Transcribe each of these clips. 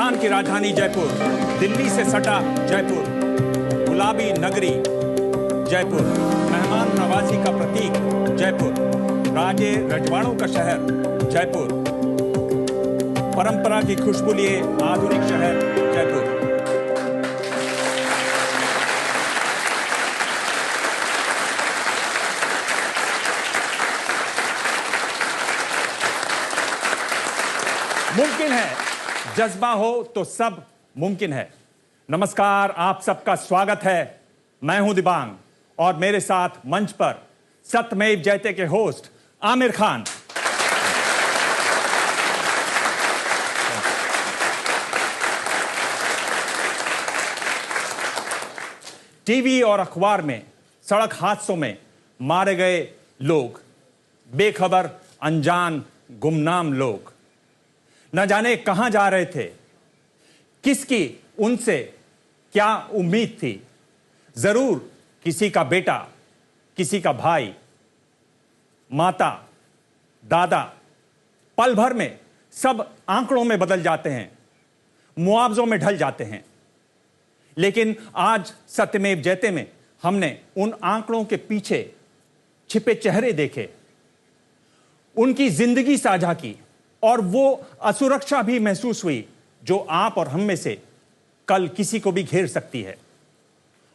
हिंदुस्तान की राजधानी जयपुर, दिल्ली से सटा जयपुर, गुलाबी नगरी जयपुर, मेहमान नवाजी का प्रतीक जयपुर, राजे रजवाड़ों का शहर जयपुर, परंपरा की खुशबू लिए आधुनिक शहर जयपुर। मुमकिन है, जज्बा हो तो सब मुमकिन है। नमस्कार, आप सबका स्वागत है। मैं हूं दिबांग और मेरे साथ मंच पर सत्यमेव जयते के होस्ट आमिर खान, टीवी और अखबार में सड़क हादसों में मारे गए लोग, बेखबर अनजान गुमनाम लोग, न जाने कहां जा रहे थे, किसकी उनसे क्या उम्मीद थी। जरूर किसी का बेटा, किसी का भाई, माता, दादा, पल भर में सब आंकड़ों में बदल जाते हैं, मुआवजों में ढल जाते हैं। लेकिन आज सत्यमेव जयते में हमने उन आंकड़ों के पीछे छिपे चेहरे देखे, उनकी जिंदगी साझा की और वो असुरक्षा भी महसूस हुई जो आप और हम में से कल किसी को भी घेर सकती है।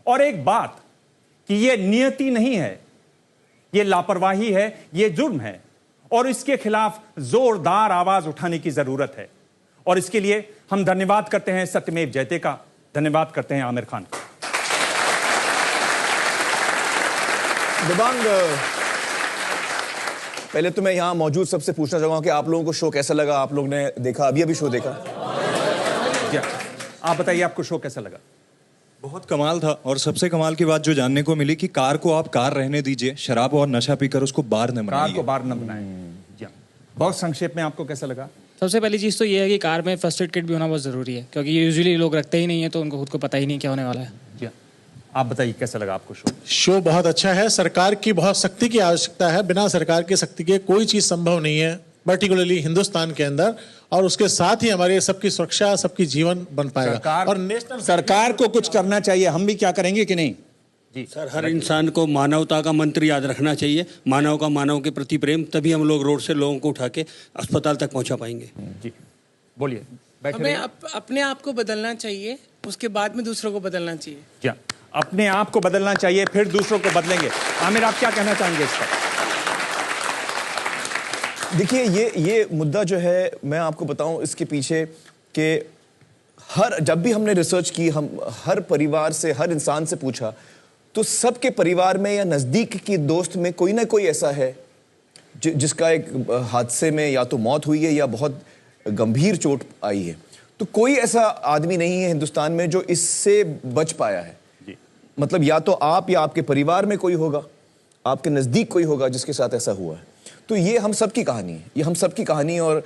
और एक बात कि ये नियति नहीं है, ये लापरवाही है, ये जुर्म है और इसके खिलाफ जोरदार आवाज उठाने की जरूरत है। और इसके लिए हम धन्यवाद करते हैं सत्यमेव जयते का, धन्यवाद करते हैं आमिर खान का। दिबांग, पहले तो मैं यहाँ मौजूद सबसे पूछना चाहूंगा कि आप लोगों को शो कैसा लगा? आप लोग ने देखा, अभी शो देखा? क्या आप बताइए, आपको शो कैसा लगा? बहुत कमाल था। और सबसे कमाल की बात जो जानने को मिली कि कार को आप कार रहने दीजिए, शराब और नशा पीकर उसको बार न बनाइए। कार को बार न बनाएं। बहुत संक्षेप में आपको कैसा लगा? सबसे पहली चीज़ तो ये है कि कार में फर्स्ट एड किट भी होना बहुत ज़रूरी है, क्योंकि यूजुअली लोग रखते ही नहीं है, तो उनको खुद को पता ही नहीं क्या होने वाला है। जी, आप बताइए कैसा लगा आपको शो? शो बहुत अच्छा है। सरकार की बहुत सख्ती की आवश्यकता है। बिना सरकार के सख्ती के कोई चीज़ संभव नहीं है, पर्टिकुलरली हिंदुस्तान के अंदर। और उसके साथ ही हमारे सबकी सुरक्षा, सबकी जीवन बन पाएगा। और नेशनल सरकार को कुछ करना चाहिए, हम भी क्या करेंगे कि नहीं? जी सर, हर इंसान को मानवता का मंत्र याद रखना चाहिए। मानव का मानव के प्रति प्रेम, तभी हम लोग रोड से लोगों को उठा के अस्पताल तक पहुंचा पाएंगे। जी बोलिए। हमें अपने आप को बदलना चाहिए, उसके बाद में दूसरों को बदलना चाहिए। क्या अपने आप को बदलना चाहिए, फिर दूसरों को बदलेंगे? आमिर, आप क्या कहना चाहेंगे इस पर? देखिए, ये मुद्दा जो है, मैं आपको बताऊं इसके पीछे कि जब भी हमने रिसर्च की, हम हर परिवार से, हर इंसान से पूछा, तो सबके परिवार में या नज़दीक की दोस्त में कोई ना कोई ऐसा है जिसका एक हादसे में या तो मौत हुई है या बहुत गंभीर चोट आई है। तो कोई ऐसा आदमी नहीं है हिंदुस्तान में जो इससे बच पाया है। मतलब या तो आप या आपके परिवार में कोई होगा, आपके नज़दीक कोई होगा जिसके साथ ऐसा हुआ है। तो ये हम सब की कहानी है, ये हम सब की कहानी। और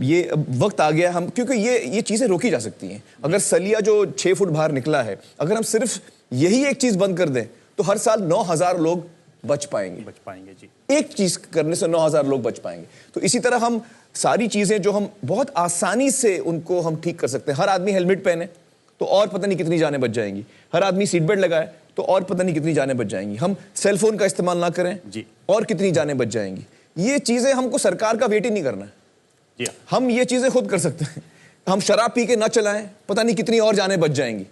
ये वक्त आ गया, हम क्योंकि ये चीज़ें रोकी जा सकती हैं। अगर सलिया जो 6 फुट बाहर निकला है, अगर हम सिर्फ यही एक चीज़ बंद कर दें तो हर साल 9,000 लोग बच पाएंगे। जी, एक चीज़ करने से 9,000 लोग बच पाएंगे। तो इसी तरह हम सारी चीज़ें जो हम बहुत आसानी से उनको हम ठीक कर सकते हैं। हर आदमी हेलमेट पहने तो और पता नहीं कितनी जानें बच जाएंगी। हर आदमी सीट बेल्ट लगाए तो और पता नहीं कितनी जानें बच जाएंगी। हम सेल फोन का इस्तेमाल ना करें जी, और कितनी जानें बच जाएंगी। ये चीज़ें हमको सरकार का वेट ही नहीं करना है, हम ये चीज़ें खुद कर सकते हैं। हम शराब पी के ना चलाएं, पता नहीं कितनी और जानें बच जाएंगी।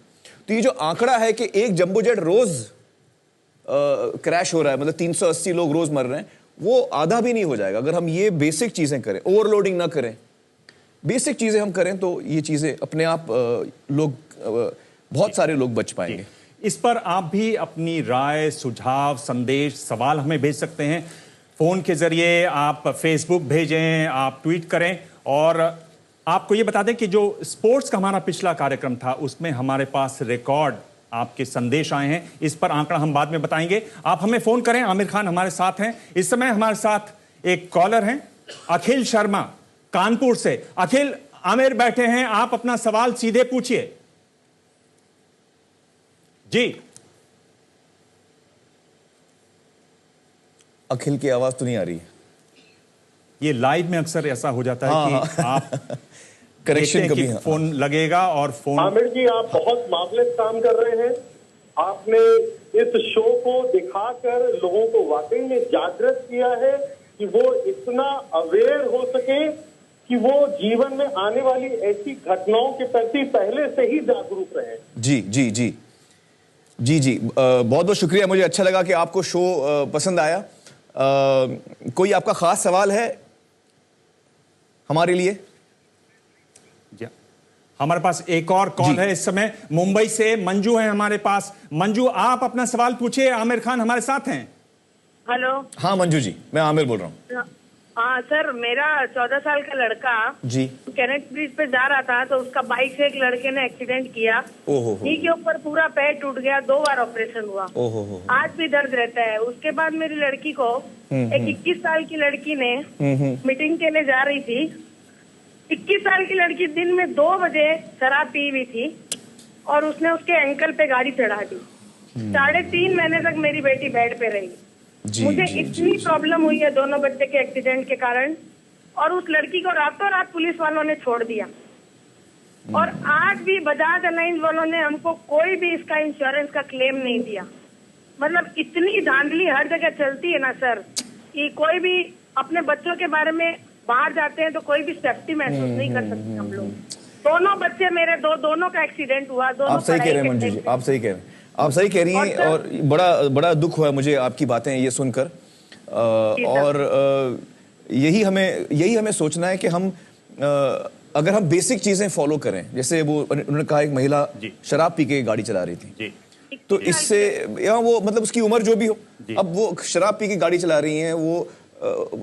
तो ये जो आंकड़ा है कि एक जंबो जेट रोज क्रैश हो रहा है, मतलब 380 लोग रोज मर रहे हैं, वो आधा भी नहीं हो जाएगा अगर हम ये बेसिक चीजें करें, ओवरलोडिंग ना करें, बेसिक चीजें हम करें तो ये चीजें अपने आप बहुत सारे लोग बच पाएंगे। इस पर आप भी अपनी राय, सुझाव, संदेश, सवाल हमें भेज सकते हैं फोन के जरिए। आप फेसबुक भेजें, आप ट्वीट करें। और आपको ये बता दें कि जो स्पोर्ट्स का हमारा पिछला कार्यक्रम था, उसमें हमारे पास रिकॉर्ड आपके संदेश आए हैं। इस पर आंकड़ा हम बाद में बताएंगे, आप हमें फोन करें। आमिर खान हमारे साथ हैं इस समय। हमारे साथ एक कॉलर हैं, अखिल शर्मा कानपुर से। अखिल, आमिर बैठे हैं, आप अपना सवाल सीधे पूछिए। जी, अखिल की आवाज तो नहीं आ रही है। ये लाइव में अक्सर ऐसा हो जाता है कि आप करेक्शन देखते हैं कभी कि हाँ। फोन लगेगा और फोन आमिर जी, आप बहुत मार्वलस काम कर रहे हैं। आपने इस शो को दिखाकर लोगों को वाकई में जागृत किया है कि वो इतना अवेयर हो सके कि वो जीवन में आने वाली ऐसी घटनाओं के प्रति पहले से ही जागरूक रहे। जी जी जी जी जी बहुत बहुत शुक्रिया। मुझे अच्छा लगा कि आपको शो पसंद आया। कोई आपका खास सवाल है हमारे लिए? जी। हमारे पास एक और कॉल है इस समय, मुंबई से मंजू है हमारे पास। मंजू, आप अपना सवाल पूछिए, आमिर खान हमारे साथ हैं। हेलो। हाँ मंजू जी, मैं आमिर बोल रहा हूँ। हाँ सर, मेरा 14 साल का लड़का जी कैनेट ब्रिज पे जा रहा था तो उसका बाइक से एक लड़के ने एक्सीडेंट किया। ओहो नी के ऊपर पूरा पैर टूट गया, 2 बार ऑपरेशन हुआ। ओहो आज भी दर्द रहता है। उसके बाद मेरी लड़की को एक 21 साल की लड़की ने मीटिंग के लिए जा रही थी। 21 साल की लड़की दिन में 2 बजे शराब पी हुई थी और उसने उसके एंकल पे गाड़ी चढ़ा दी। 3.5 महीने तक मेरी बेटी बेड पे रही। जी मुझे जी, इतनी प्रॉब्लम हुई है दोनों बच्चे के एक्सीडेंट के कारण, और उस लड़की को रातों रात पुलिस वालों ने छोड़ दिया। और आज भी बजाज अलायंस वालों ने हमको कोई भी इसका इंश्योरेंस का क्लेम नहीं दिया। मतलब इतनी धांधली हर जगह चलती है ना सर, कि कोई भी अपने बच्चों के बारे में बाहर जाते हैं तो कोई भी सेफ्टी महसूस नहीं कर सकते हम लोग। दोनों बच्चे मेरे दोनों का एक्सीडेंट हुआ। दोनों आप सही कह रहे हैं मंजू जी, आप सही कह रहे हैं, आप सही कह रही हैं। और बड़ा दुख हुआ मुझे आपकी बातें ये सुनकर। और यही हमें सोचना है कि हम अगर हम बेसिक चीजें फॉलो करें, जैसे वो उन्होंने कहा एक महिला शराब पी के गाड़ी चला रही थी, तो इससे या वो मतलब उसकी उम्र जो भी हो, अब वो शराब पी के गाड़ी चला रही हैं, वो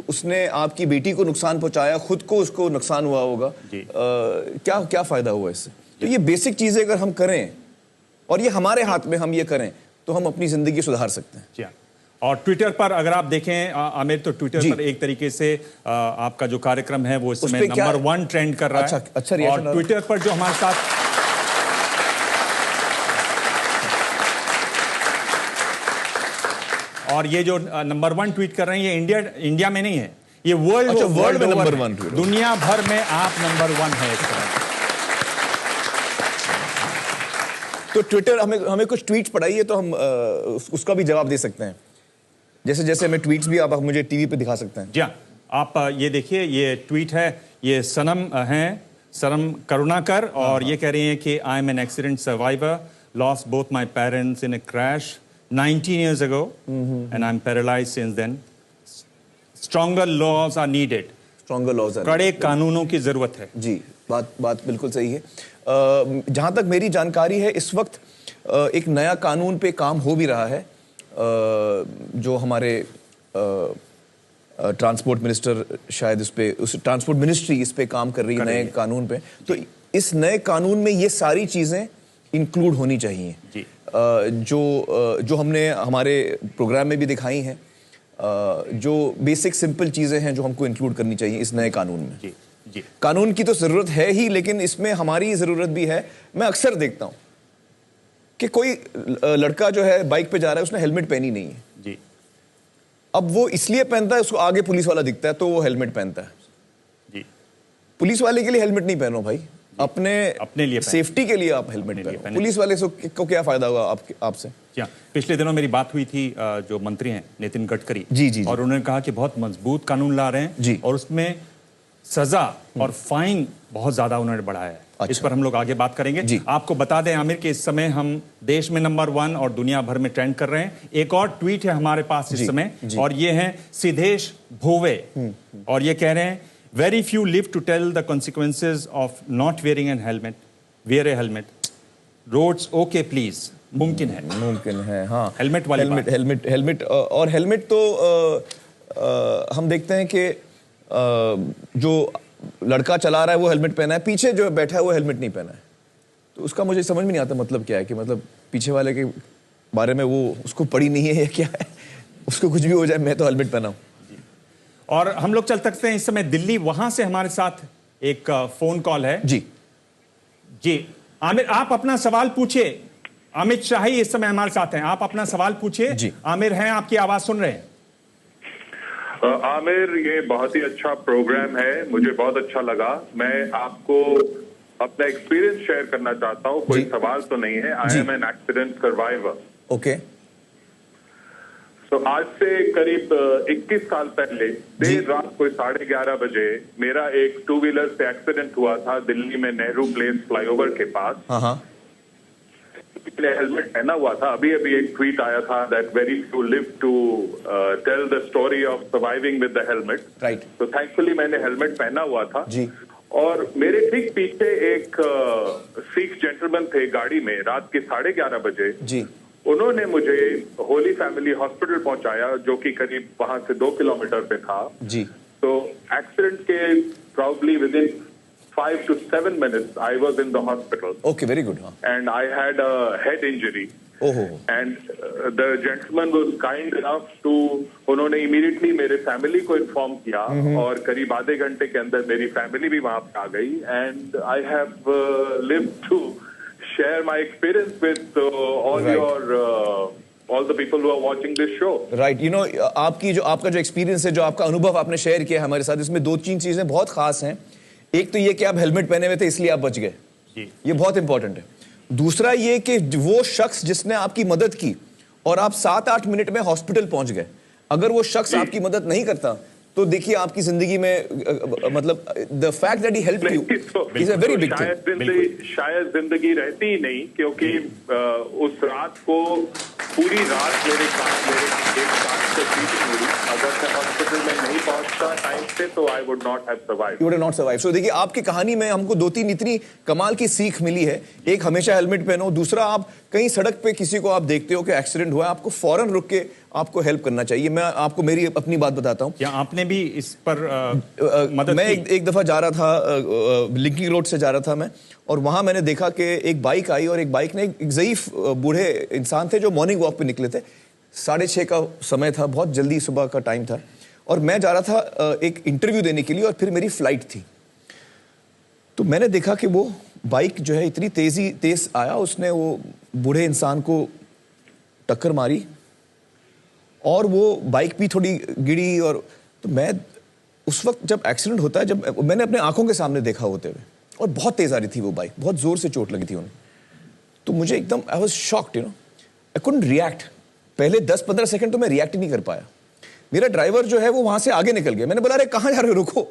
उसने आपकी बेटी को नुकसान पहुंचाया, खुद को उसको नुकसान हुआ होगा। क्या क्या फायदा हुआ इससे? तो ये बेसिक चीजें अगर हम करें और ये हमारे हाथ में हम ये करें तो हम अपनी जिंदगी सुधार सकते हैं। जी। और ट्विटर पर अगर आप देखें आमिर, तो ट्विटर पर एक तरीके से आपका जो कार्यक्रम है वो इस समय नंबर 1 ट्रेंड कर रहा है। अच्छा और ट्विटर पर जो हमारे साथ और ये जो नंबर 1 ट्वीट कर रहे हैं, ये इंडिया में नहीं है, ये वर्ल्ड में नंबर 1 ट्वीट, दुनिया भर में आप नंबर 1 है इस तरह। तो ट्विटर हमें कुछ ट्वीट्स पढ़ाइए तो हम उसका भी जवाब दे सकते हैं। जैसे जैसे हमें ट्वीट्स भी आप मुझे टीवी पे दिखा सकते हैं। जी हाँ, आप ये देखिए, ये ट्वीट है, ये सनम करुणाकर, और ये कह रही हैं कि I am an accident survivor, lost both my parents in a crash 19 years ago and I'm paralyzed since then. Stronger laws are needed. Stronger laws are कड़े कानूनों की जरूरत है। जी, बात बिल्कुल सही है। जहां तक मेरी जानकारी है, इस वक्त एक नया कानून पे काम हो भी रहा है, जो हमारे ट्रांसपोर्ट मिनिस्टर शायद उस ट्रांसपोर्ट मिनिस्ट्री इस पे काम कर रही है, नए कानून पे। तो इस नए कानून में ये सारी चीजें इंक्लूड होनी चाहिए जी। जो हमने हमारे प्रोग्राम में भी दिखाई हैं, जो बेसिक सिंपल चीजें हैं जो हमको इंक्लूड करनी चाहिए इस नए कानून में। जी जी। कानून की तो जरूरत है ही, लेकिन इसमें हमारी जरूरत भी है। मैं अक्सर देखता हूं कि कोई लड़का जो है बाइक पे जा रहा है, उसने हेलमेट पहनी नहीं है जी। अब वो इसलिए पहनता है, उसको आगे पुलिस वाला दिखता है तो वो हेलमेट पहनता है। जी। पुलिस वाले के लिए हेलमेट नहीं पहनो भाई, अपने लिए सेफ्टी के लिए आप हेलमेट पहनो। पुलिस वाले को क्या फायदा होगा आपसे? क्या पिछले दिनों मेरी बात हुई थी जो मंत्री हैं नितिन गडकरी जी, और उन्होंने कहा कि बहुत मजबूत कानून ला रहे हैं जी, और उसमें सजा और फाइन बहुत ज्यादा उन्होंने बढ़ाया है। अच्छा। इस पर हम लोग आगे बात करेंगे। आपको बता दें आमिर कि इस समय हम देश में नंबर 1 और दुनिया भर में ट्रेंड कर रहे हैं। एक और ट्वीट है हमारे पास इस समय, और ये है सिद्धेश भोवे, और ये कह रहे हैं, very few live to tell the consequences of not wearing an helmet, wear a helmet, roads okay please. मुमकिन है हाँ, हेलमेट और हेलमेट तो हम देखते हैं कि जो लड़का चला रहा है वो हेलमेट पहना है, पीछे जो बैठा है वो हेलमेट नहीं पहना है। तो उसका मुझे समझ में नहीं आता मतलब क्या है, कि मतलब पीछे वाले के बारे में वो उसको पड़ी नहीं है या क्या है, उसको कुछ भी हो जाए, मैं तो हेलमेट पहना हूं। और हम लोग चल सकते हैं इस समय दिल्ली, वहां से हमारे साथ एक फोन कॉल है। जी आमिर, आप अपना सवाल पूछिए। अमित शाही इस समय हमारे साथ हैं, आप अपना सवाल पूछिए। आमिर हैं, आपकी आवाज सुन रहे हैं। आमिर, ये बहुत ही अच्छा प्रोग्राम है, मुझे बहुत अच्छा लगा। मैं आपको अपना एक्सपीरियंस शेयर करना चाहता हूँ। कोई सवाल तो नहीं है। I am an accident survivor. Okay. तो आज से करीब 21 साल पहले देर रात कोई 11:30 बजे मेरा एक 2 व्हीलर से एक्सीडेंट हुआ था दिल्ली में नेहरू प्लेस फ्लाईओवर के पास। मैंने हेलमेट पहना हुआ था। अभी अभी एक ट्वीट आया था that very few live to tell the story of surviving with the helmet. Right. तो थैंकफुली मैंने हेलमेट पहना हुआ था जी। और मेरे ठीक पीछे एक सिख जेंटलमैन थे गाड़ी में रात के 11:30 बजे जी। उन्होंने मुझे होली फैमिली हॉस्पिटल पहुंचाया, जो कि करीब वहां से 2 किलोमीटर पे था जी। तो एक्सीडेंट के probably within 5 to 7 minutes I was in the hospital. Okay, very good. And I had a head injury. And the gentleman was kind enough to उन्होंने immediately मेरे फैमिली को इन्फॉर्म किया और करीब आधे घंटे के अंदर मेरी फैमिली भी वहां पे आ गई। And I have lived to share my experience with all the people who are watching this show. Right. You know, आपका जो एक्सपीरियंस है, जो आपका अनुभव आपने शेयर किया हमारे साथ, इसमें 2-3 चीजें बहुत खास हैं। एक तो ये कि आप हेलमेट पहने हुए थे इसलिए आप बच गए, ये बहुत इंपॉर्टेंट है। दूसरा ये कि वो शख्स जिसने आपकी मदद की और आप 7-8 मिनट में हॉस्पिटल पहुंच गए, अगर वो शख्स आपकी मदद नहीं करता तो देखिए आपकी जिंदगी में मतलब the fact that he helped you is a very big thing. शायद जिंदगी रहती ही नहीं, क्योंकि उस रात को पूरी रात मेरे एक साथ से बीटिंग हुई। अगर मैं हॉस्पिटल में नहीं पहुंचता टाइम पे तो I would not have survived. You would not survive. So देखिए आपकी कहानी में हमको 2-3 इतनी कमाल की सीख मिली है। एक, हमेशा हेलमेट पहनो। दूसरा, आप कहीं सड़क पे किसी को आप देखते हो कि एक्सीडेंट हुआ है, आपको फौरन रुक के आपको हेल्प करना चाहिए। मैं आपको मेरी अपनी बात बताता हूँ। क्या आपने भी इस पर मदद मैं की? एक दफा जा रहा था, लिंकिंग रोड से जा रहा था मैं, और वहां मैंने देखा कि एक बाइक आई और एक बाइक ने एक ज़ईफ बूढ़े इंसान थे जो मॉर्निंग वॉक पे निकले थे। 6:30 का समय था, बहुत जल्दी सुबह का टाइम था, और मैं जा रहा था एक इंटरव्यू देने के लिए और फिर मेरी फ्लाइट थी। तो मैंने देखा कि वो बाइक जो है इतनी तेज आया, उसने वो बूढ़े इंसान को टक्कर मारी और वो बाइक भी थोड़ी गिरी। और तो मैं उस वक्त जब एक्सीडेंट होता है, जब मैंने अपने आंखों के सामने देखा होते हुए, और बहुत तेज आ रही थी वो बाइक, बहुत जोर से चोट लगी थी उन्हें, तो मुझे एकदम I was shocked, I couldn't react. पहले 10-15 सेकंड तो मैं रिएक्ट ही नहीं कर पाया। मेरा ड्राइवर जो है वो वहां से आगे निकल गया। मैंने बोला, अरे कहाँ जा रहे हो, रुको।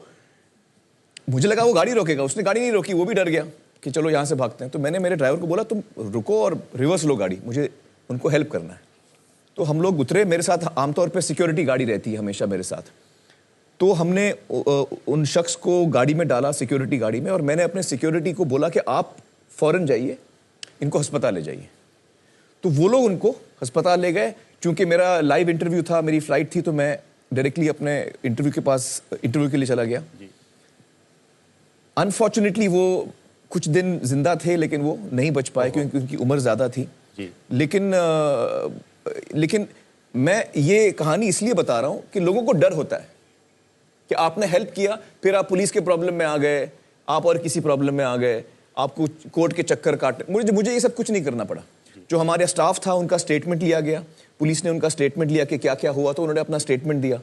मुझे लगा वो गाड़ी रोकेगा, उसने गाड़ी नहीं रोकी, वो भी डर गया कि चलो यहाँ से भागते हैं। तो मैंने मेरे ड्राइवर को बोला, तुम रुको और रिवर्स लो गाड़ी, मुझे उनको हेल्प करना है। तो हम लोग उतरे। मेरे साथ आमतौर पे सिक्योरिटी गाड़ी रहती है हमेशा मेरे साथ। तो हमने उन शख्स को गाड़ी में डाला, सिक्योरिटी गाड़ी में, और मैंने अपने सिक्योरिटी को बोला कि आप फौरन जाइए, इनको अस्पताल ले जाइए। तो वो लोग उनको अस्पताल ले गए। चूंकि मेरा लाइव इंटरव्यू था, मेरी फ्लाइट थी, तो मैं डायरेक्टली अपने इंटरव्यू के लिए चला गया। अनफॉर्चुनेटली वो कुछ दिन जिंदा थे, लेकिन वो नहीं बच पाए क्योंकि उनकी उम्र ज्यादा थी। लेकिन मैं ये कहानी इसलिए बता रहा हूं कि लोगों को डर होता है कि आपने हेल्प किया, फिर आप पुलिस के प्रॉब्लम में आ गए, आप और किसी प्रॉब्लम में आ गए, आपको कोर्ट के चक्कर काट। मुझे ये सब कुछ नहीं करना पड़ा। जो हमारे स्टाफ था उनका स्टेटमेंट लिया गया, पुलिस ने उनका स्टेटमेंट लिया कि क्या क्या हुआ, तो उन्होंने अपना स्टेटमेंट दिया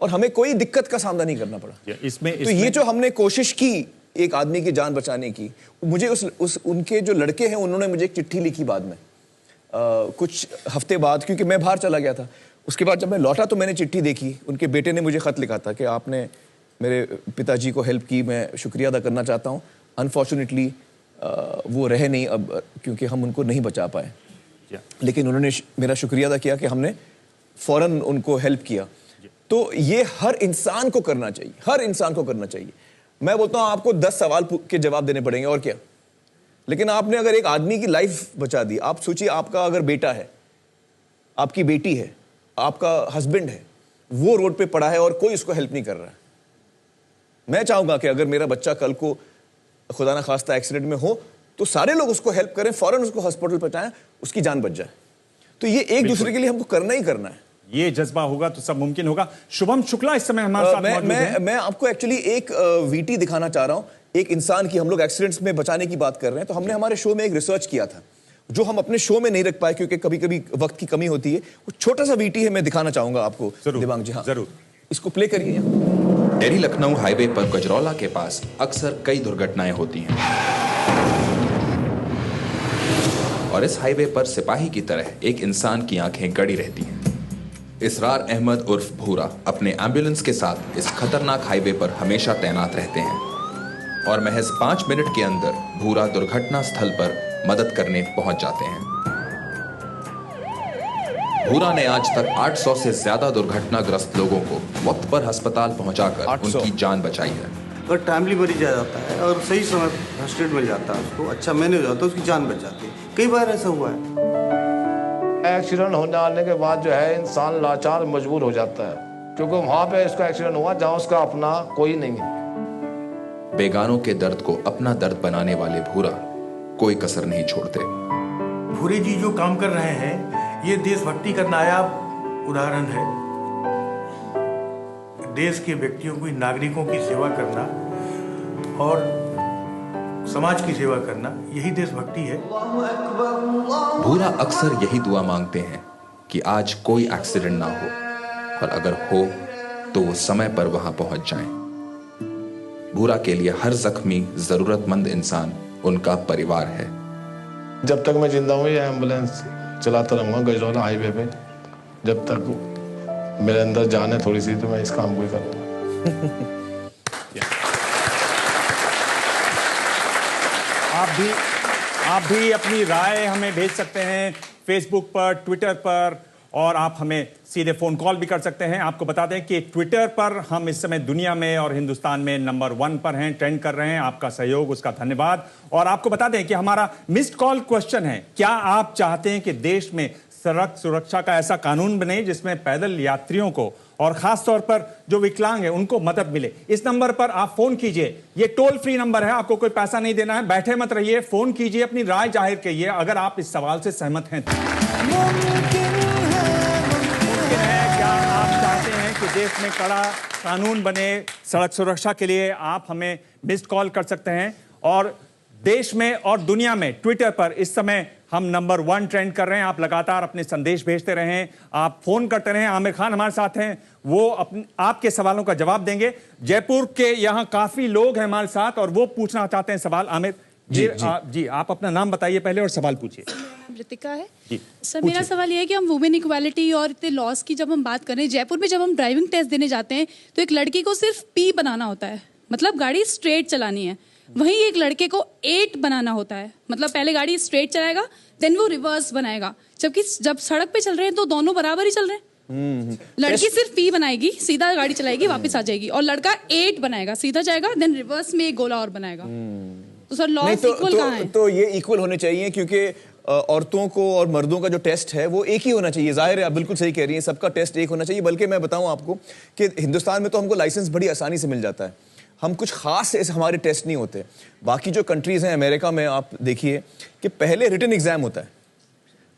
और हमें कोई दिक्कत का सामना नहीं करना पड़ा। इसमें तो ये जो हमने कोशिश की एक आदमी की जान बचाने की, मुझे उनके जो लड़के हैं उन्होंने मुझे एक चिट्ठी लिखी बाद में, कुछ हफ्ते बाद, क्योंकि मैं बाहर चला गया था। उसके बाद जब मैं लौटा तो मैंने चिट्ठी देखी, उनके बेटे ने मुझे खत लिखा था कि आपने मेरे पिताजी को हेल्प की, मैं शुक्रिया अदा करना चाहता हूँ। अनफॉर्चुनेटली वो रहे नहीं अब, क्योंकि हम उनको नहीं बचा पाए, लेकिन उन्होंने मेरा शुक्रिया अदा किया कि हमने फौरन उनको हेल्प किया। तो ये हर इंसान को करना चाहिए, हर इंसान को करना चाहिए। मैं बोलता हूँ आपको 10 सवाल के जवाब देने पड़ेंगे और क्या, लेकिन आपने अगर एक आदमी की लाइफ बचा दी। आप सोचिए, आपका अगर बेटा है, आपकी बेटी है, आपका हस्बैंड है, वो रोड पे पड़ा है और कोई उसको हेल्प नहीं कर रहा है। मैं चाहूंगा कि अगर मेरा बच्चा कल को खुदा ना खास्ता एक्सीडेंट में हो तो सारे लोग उसको हेल्प करें, फौरन उसको हॉस्पिटल पहुंचाएं, उसकी जान बच जाए। तो ये एक दूसरे के लिए हमको करना ही करना है। ये जज्बा होगा तो सब मुमकिन होगा। शुभम शुक्ला इस समय हमारे साथ मौजूद हैं। मैं आपको एक्चुअली एक वीटी दिखाना चाह रहा हूं, एक इंसान की। हम लोग एक्सीडेंट्स में बचाने की बात कर रहे हैं, तो हमने हमारे शो में एक रिसर्च किया था जो हम अपने शो में नहीं रख पाए क्योंकि कभी कभी वक्त की कमी होती है। वो छोटा सा वीटी है, मैं दिखाना चाहूंगा आपको दिवांग जी। हाँ जरूर। इसको प्ले करिए। दिल्ली लखनऊ हाईवे पर गजरौला के पास अक्सर कई दुर्घटनाएं होती हैं और इस हाईवे पर सिपाही की तरह एक इंसान की आंखें गड़ी रहती हैं। इसरार अहमद उर्फ भूरा अपने एम्बुलेंस के साथ इस खतरनाक हाईवे पर हमेशा तैनात रहते हैं और महज 5 मिनट के अंदर भूरा दुर्घटना स्थल पर मदद करने पहुंच जाते हैं। भूरा ने आज तक 800 से ज्यादा दुर्घटनाग्रस्त लोगों को वक्त पर अस्पताल पहुंचाकर उनकी जान बचाई है। अगर टाइमली मरीज आ जाता है और सही समय फर्स्ट एड मिल जाता है, उसको अच्छा मैनेज हो जाता है, उसकी जान बच जाती है। कई बार ऐसा हुआ है। एक्सीडेंट होने आने के बाद जो है इंसान लाचार मजबूर हो जाता है, क्योंकि वहां पे इसका एक्सीडेंट हुआ जहां उसका अपना कोई नहीं है। बेगानों के दर्द को अपना दर्द बनाने वाले भूरा कोई कसर नहीं छोड़ते। भूरे जी जो काम कर रहे हैं ये देशभक्ति का नायाब उदाहरण है। देश के व्यक्तियों की, नागरिकों की सेवा करना और समाज की सेवा करना, यही देशभक्ति है। भूरा अक्सर यही दुआ मांगते हैं कि आज कोई एक्सीडेंट ना हो और अगर हो तो वो समय पर वहां पहुंच जाएं। भूरा के लिए हर जख्मी जरूरतमंद इंसान उनका परिवार है। जब तक मैं जिंदा हूँ ये एम्बुलेंस चलाता रहूंगा गजरौला हाईवे पे। जब तक मेरे अंदर जान है थोड़ी सी तो मैं इस काम को ही करूंगा। आप भी अपनी राय हमें भेज सकते हैं फेसबुक पर, ट्विटर पर, और आप हमें सीधे फोन कॉल भी कर सकते हैं। आपको बता दें कि ट्विटर पर हम इस समय दुनिया में और हिंदुस्तान में नंबर 1 पर हैं, ट्रेंड कर रहे हैं। आपका सहयोग, उसका धन्यवाद। और आपको बता दें कि हमारा मिस्ड कॉल क्वेश्चन है, क्या आप चाहते हैं कि देश में सड़क सुरक्षा का ऐसा कानून बने जिसमें पैदल यात्रियों को और खास तौर पर जो विकलांग है उनको मदद मिले? इस नंबर पर आप फोन कीजिए। ये टोल फ्री नंबर है, आपको कोई पैसा नहीं देना है। बैठे मत रहिए, फोन कीजिए, अपनी राय जाहिर कीजिए अगर आप इस सवाल से सहमत हैं। देश में कड़ा कानून बने सड़क सुरक्षा के लिए? आप हमें मिस्ड कॉल कर सकते हैं। और देश में और दुनिया में ट्विटर पर इस समय हम नंबर 1 ट्रेंड कर रहे हैं। आप लगातार अपने संदेश भेजते रहें, आप फोन करते रहें। आमिर खान हमारे साथ हैं, वो आपके सवालों का जवाब देंगे। जयपुर के यहाँ काफी लोग हैं हमारे साथ और वो पूछना चाहते हैं सवाल। आमिर जी, आप अपना नाम बताइए पहले और सवाल पूछिए। रितिका है जी। सर मेरा सवाल ये है कि हम वुमेन इक्वालिटी और इतने लॉस की जब हम बात करें, जयपुर में जब हम ड्राइविंग टेस्ट देने जाते हैं तो एक लड़की को सिर्फ P बनाना होता है, मतलब गाड़ी स्ट्रेट चलानी है। वहीं एक लड़के को 8 बनाना होता है, मतलब पहले गाड़ी स्ट्रेट चलाएगा देन वो रिवर्स बनाएगा। जबकि जब सड़क पे चल रहे हैं तो दोनों बराबर ही चल रहे हैं। लड़की सिर्फ P बनाएगी, सीधा गाड़ी चलाएगी, वापस आ जाएगी, और लड़का 8 बनाएगा, सीधा जाएगा देन रिवर्स में एक गोला और बनाएगा। तो सर लॉस इक्वल कहाँ है? तो ये इक्वल होने चाहिए, क्योंकि औरतों को और मर्दों का जो टेस्ट है वो एक ही होना चाहिए। जाहिर है, आप बिल्कुल सही कह रही हैं, सबका टेस्ट एक होना चाहिए। बल्कि मैं बताऊं आपको कि हिंदुस्तान में तो हमको लाइसेंस बड़ी आसानी से मिल जाता है, हम कुछ खास ऐसे हमारे टेस्ट नहीं होते। बाकी जो कंट्रीज हैं, अमेरिका में आप देखिए कि पहले रिटन एग्जाम होता है।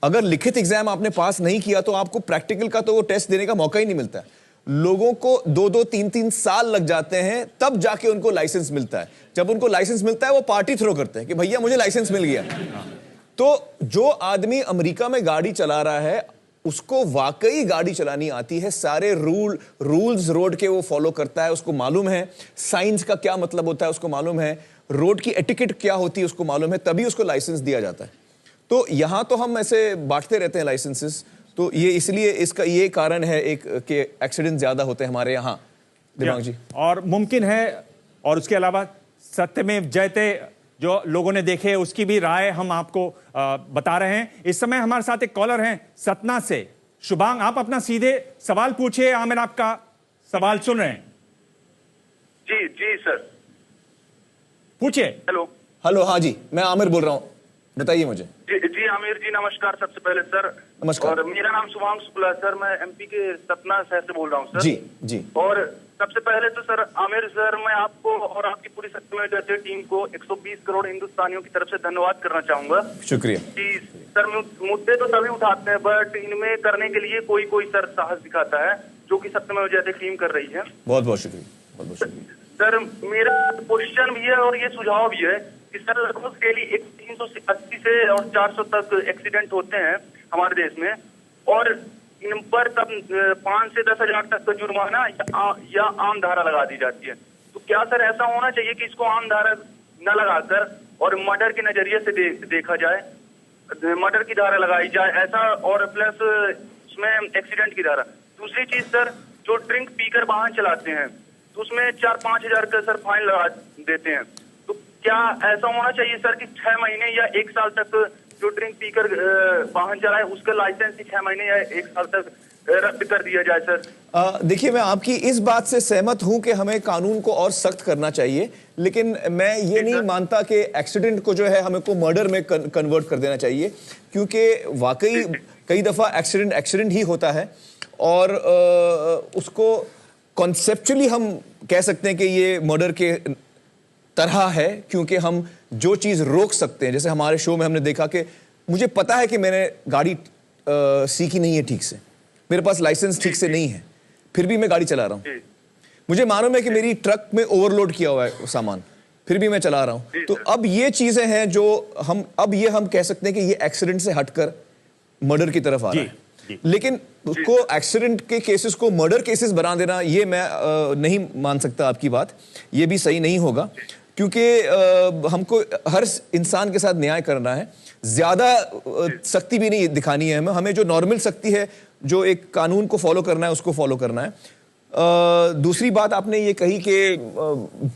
अगर लिखित एग्जाम आपने पास नहीं किया तो आपको प्रैक्टिकल का तो वो टेस्ट देने का मौका ही नहीं मिलता है। लोगों को 2-2, 3-3 साल लग जाते हैं, तब जाके उनको लाइसेंस मिलता है। जब उनको लाइसेंस मिलता है वो पार्टी थ्रो करते हैं कि भैया मुझे लाइसेंस मिल गया। तो जो आदमी अमेरिका में गाड़ी चला रहा है उसको वाकई गाड़ी चलानी आती है, सारे रूल्स रोड के वो फॉलो करता है, उसको मालूम है साइंस का क्या मतलब होता है, उसको मालूम है रोड की एटिकेट क्या होती है, उसको मालूम है, तभी उसको लाइसेंस दिया जाता है। तो यहां तो हम ऐसे बांटते रहते हैं लाइसेंसेस, तो ये इसलिए इसका ये कारण है एक कि एक्सीडेंट ज्यादा होते हैं हमारे यहाँ। दिमाग जी, और मुमकिन है, और उसके अलावा सत्यमेव जयते जो लोगों ने देखे उसकी भी राय हम आपको बता रहे हैं। इस समय हमारे साथ एक कॉलर हैं सतना से, शुभांग। आप अपना सीधे सवाल पूछिए, आमिर आपका सवाल सुन रहे हैं। जी सर, पूछिए। हेलो, हाँ जी, मैं आमिर बोल रहा हूँ, बताइए मुझे। जी आमिर जी नमस्कार। सबसे पहले सर नमस्कार। और मेरा नाम शुभांग शुक्ला है सर, मैं MP के सतना शहर से बोल रहा हूँ सर। जी। और सबसे पहले तो सर आमिर सर, मैं आपको और आपकी पूरी सत्यमेव जयते टीम को 120 करोड़ हिंदुस्तानियों की तरफ से धन्यवाद करना चाहूंगा। शुक्रिया जी सर, मुद्दे तो सभी उठाते हैं बट इनमें करने के लिए कोई सर साहस दिखाता है, जो कि सत्यमेव जयते टीम कर रही है। बहुत बहुत शुक्रिया। सर मेरा क्वेश्चन भी है और ये सुझाव भी है कि सर लगभग डेली 380 से और 400 तक एक्सीडेंट होते हैं हमारे देश में, और इन पर तब 5 से 10 हजार तक का जुर्माना या आम धारा लगा दी जाती है। तो क्या सर ऐसा होना चाहिए कि इसको आम धारा न लगाकर और मर्डर के नजरिए से देखा जाए, मर्डर की धारा लगाई जाए ऐसा, और प्लस उसमें एक्सीडेंट की धारा। दूसरी चीज सर, जो ड्रिंक पीकर वाहन चलाते हैं तो उसमें 4-5 हजार का सर फाइन लगा देते हैं। तो क्या ऐसा होना चाहिए सर कि 6 महीने या 1 साल तक जो ड्रिंक पीकर वाहन चलाए उसका लाइसेंस 6 महीने या 1 साल तक रद्द कर दिया जाए सर? देखिए, मैं आपकी इस बात से सहमत हूं कि हमें कानून को और सख्त करना चाहिए, लेकिन मैं ये नहीं मानता कि एक्सीडेंट को जो है हमें को मर्डर में कन्वर्ट कर देना चाहिए, क्योंकि वाकई कई दफा एक्सीडेंट ही होता है और उसको कॉन्सेप्चुअली हम कह सकते हैं कि ये मर्डर के तरह है, क्योंकि हम जो चीज रोक सकते हैं, जैसे हमारे शो में हमने देखा कि मुझे पता है कि मैंने गाड़ी सीखी नहीं है ठीक से, मेरे पास लाइसेंस ठीक से नहीं है, फिर भी मैं गाड़ी चला रहा हूं। मुझे मालूम है कि मेरी ट्रक में ओवरलोड किया हुआ है सामान, फिर भी मैं चला रहा हूं। तो अब ये चीजें हैं जो हम कह सकते हैं कि ये एक्सीडेंट से हटकर मर्डर की तरफ आ रहा है। लेकिन उसको एक्सीडेंट के केसेस को मर्डर केसेस बना देना, ये मैं नहीं मान सकता आपकी बात, ये भी सही नहीं होगा, क्योंकि हमको हर इंसान के साथ न्याय करना है, ज्यादा सख्ती भी नहीं दिखानी है हमें जो नॉर्मल सख्ती है, जो एक कानून को फॉलो करना है उसको फॉलो करना है। दूसरी बात आपने ये कही कि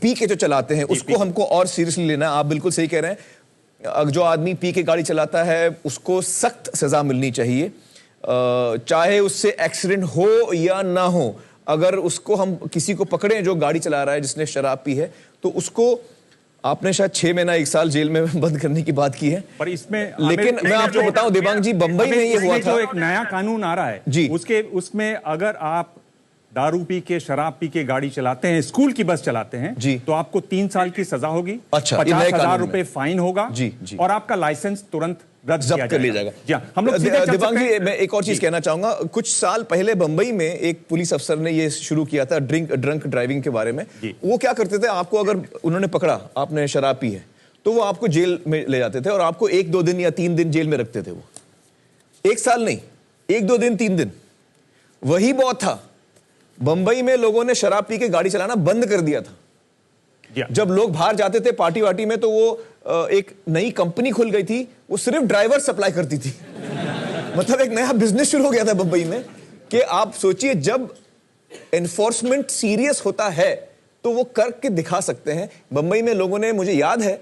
पी के जो चलाते हैं उसको हमको और सीरियसली लेना है। आप बिल्कुल सही कह रहे हैं, जो आदमी पी के गाड़ी चलाता है उसको सख्त सजा मिलनी चाहिए, चाहे उससे एक्सीडेंट हो या ना हो। अगर उसको हम किसी को पकड़े जो गाड़ी चला रहा है जिसने शराब पी है, तो उसको आपने शायद 6 महीना 1 साल जेल में बंद करने की बात की है, पर इसमें लेकिन मैं आपको बताऊं देवांग जी, बंबई में ये हुआ था, जो एक नया कानून आ रहा है जी, उसमें अगर आप दारू पी के शराब पी के गाड़ी चलाते हैं, स्कूल की बस चलाते हैं जी, तो आपको 3 साल की सजा होगी, 50,000 रुपए फाइन होगा जी, और आपका लाइसेंस तुरंत रद्द कर लिया जाएगा। हम लोग दिवांग जी, मैं एक और चीज कहना चाहूंगा। कुछ साल पहले बंबई में एक पुलिस अफसर ने ये शुरू किया था ड्रंक ड्राइविंग के बारे में। वो क्या करते थे, आपको अगर उन्होंने पकड़ा आपने शराब पी है तो वो आपको जेल में ले जाते थे और आपको 1-2 दिन या 3 दिन जेल में रखते थे। वो 1 साल नहीं, 1-2 दिन 3 दिन, वही बहुत था। बंबई में लोगों ने शराब पी के गाड़ी चलाना बंद कर दिया था। जब लोग बाहर जाते थे पार्टी वार्टी में, तो वो एक नई कंपनी खुल गई थी, वो सिर्फ ड्राइवर सप्लाई करती थी। मतलब एक नया बिजनेस शुरू हो गया था बंबई में, कि आप सोचिए जब एनफोर्समेंट सीरियस होता है तो वो करके दिखा सकते हैं। बंबई में लोगों ने, मुझे याद है,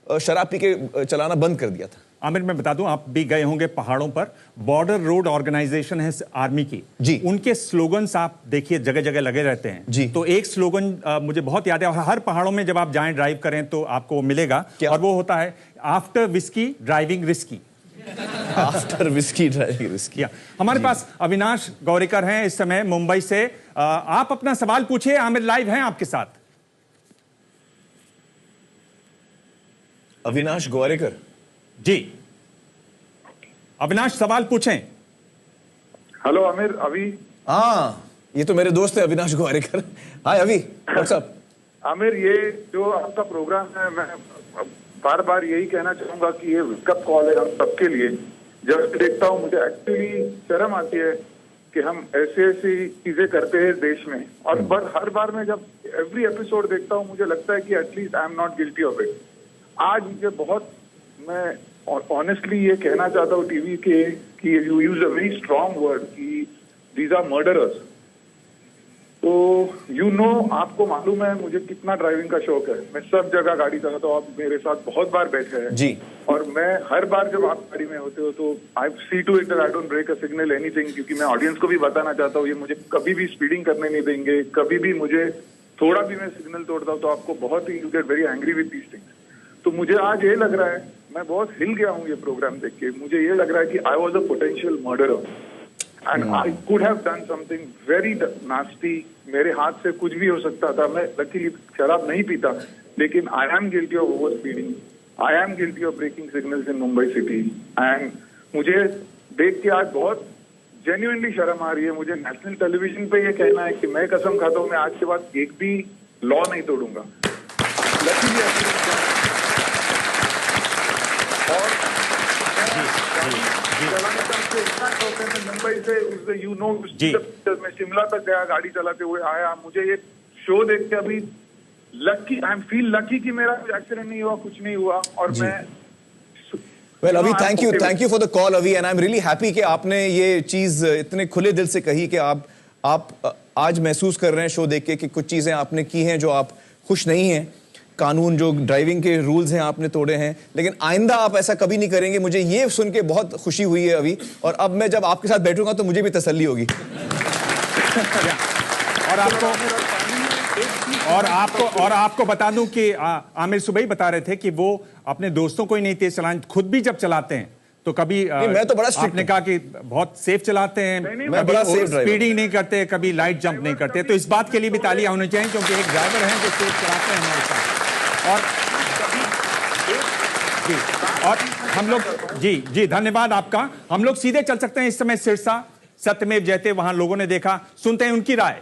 शराब पी के चलाना बंद कर दिया था। आमिर, मैं बता दूं, आप भी गए होंगे पहाड़ों पर, बॉर्डर रोड ऑर्गेनाइजेशन है आर्मी की जी, उनके स्लोगन्स आप देखिए जगह जगह लगे रहते हैं जी। तो एक स्लोगन मुझे बहुत याद है, और हर पहाड़ों में जब आप जाएं ड्राइव करें तो आपको मिलेगा, और वो होता है after whisky driving risky. After whisky driving risky. हमारे पास अविनाश गौरेकर हैं इस समय मुंबई से। आप अपना सवाल पूछिए, आमिर लाइव हैं आपके साथ। अविनाश गौरेकर जी, अविनाश सवाल पूछें। हेलो आमिर, अभी हाँ, ये तो मेरे दोस्त है अविनाश गौरेकर। हाय अभी, व्हाट्स अप? आमिर, ये जो आपका प्रोग्राम है, मैं बार बार यही कहना चाहूंगा कि ये वेकअप कॉल है हम सबके लिए। जब देखता हूँ मुझे एक्चुअली शर्म आती है कि हम ऐसी चीजें करते हैं देश में, और हर बार मैं जब एवरी एपिसोड देखता हूँ मुझे लगता है कि at least I am not guilty of it. आज मुझे बहुत, मैं ऑनेस्टली ये कहना चाहता हूँ टीवी के कि you use a very strong word कि दीज आर मर्डरर्स। तो आपको मालूम है मुझे कितना ड्राइविंग का शौक है, मैं सब जगह गाड़ी चलाता हूँ, आप मेरे साथ बहुत बार बैठे हैं जी, और मैं हर बार जब आप गाड़ी में होते हो तो I see to it that I don't break a signal anything, क्योंकि मैं ऑडियंस को भी बताना चाहता हूँ ये मुझे कभी भी स्पीडिंग करने नहीं देंगे, कभी भी मुझे थोड़ा भी मैं सिग्नल तोड़ता हूँ तो आपको बहुत ही, you get very angry with these things. तो मुझे आज ये लग रहा है, मैं बहुत हिल गया हूँ ये प्रोग्राम देख के, मुझे ये लग रहा है कि I was a potential murderer and I could have done something very nasty. मेरे हाथ से कुछ भी हो सकता था। मैं लकीली शराब नहीं पीता, लेकिन I am guilty of over speeding, I am guilty of breaking signals in Mumbai city. And मुझे देख के आज बहुत जेन्युइनली शर्म आ रही है। मुझे नेशनल टेलीविजन पे ये कहना है कि मैं कसम खाता हूँ मैं आज के बाद एक भी लॉ नहीं तोड़ूंगा। और खतरनाक होते हैं। मुंबई से यू नो मैं शिमला तक गया गाड़ी चलाते हुए आया। मुझे ये शो देख के अभी lucky, I am feel lucky कि मेरा कोई एक्सीडेंट नहीं हुआ, कुछ नहीं हुआ। और मैं वेल अभी thank you for the call अभी, and I am really happy कि आपने ये चीज इतने खुले दिल से कही कि आप आज महसूस कर रहे हैं शो देख के कि कुछ चीजें आपने की हैं जो आप खुश नहीं हैं, कानून जो ड्राइविंग के रूल्स हैं आपने तोड़े हैं, लेकिन आइंदा आप ऐसा कभी नहीं करेंगे। मुझे ये सुन के बहुत खुशी हुई है अभी, और अब मैं जब आपके साथ बैठूंगा तो मुझे भी तसल्ली होगी। और आपको बता दूं कि आमिर सुबह ही बता रहे थे कि वो अपने दोस्तों को ही नहीं तेज चलाने, खुद भी जब चलाते हैं तो कभी मैं तो बड़ा आपने कहा कि बहुत सेफ चलाते हैं, मैं बड़ा सेफ ड्राइवर, स्पीडिंग नहीं करते, कभी लाइट जंप नहीं करते। तो इस बात के लिए भी तालियां होनी चाहिए क्योंकि एक ड्राइवर हैं जो सेफ चलाते हैं हमारे साथ। और हम लोग जी धन्यवाद आपका। हम लोग सीधे चल सकते हैं इस समय सिरसा, सत्यमेव जयते, वहां लोगों ने देखा, सुनते हैं उनकी राय।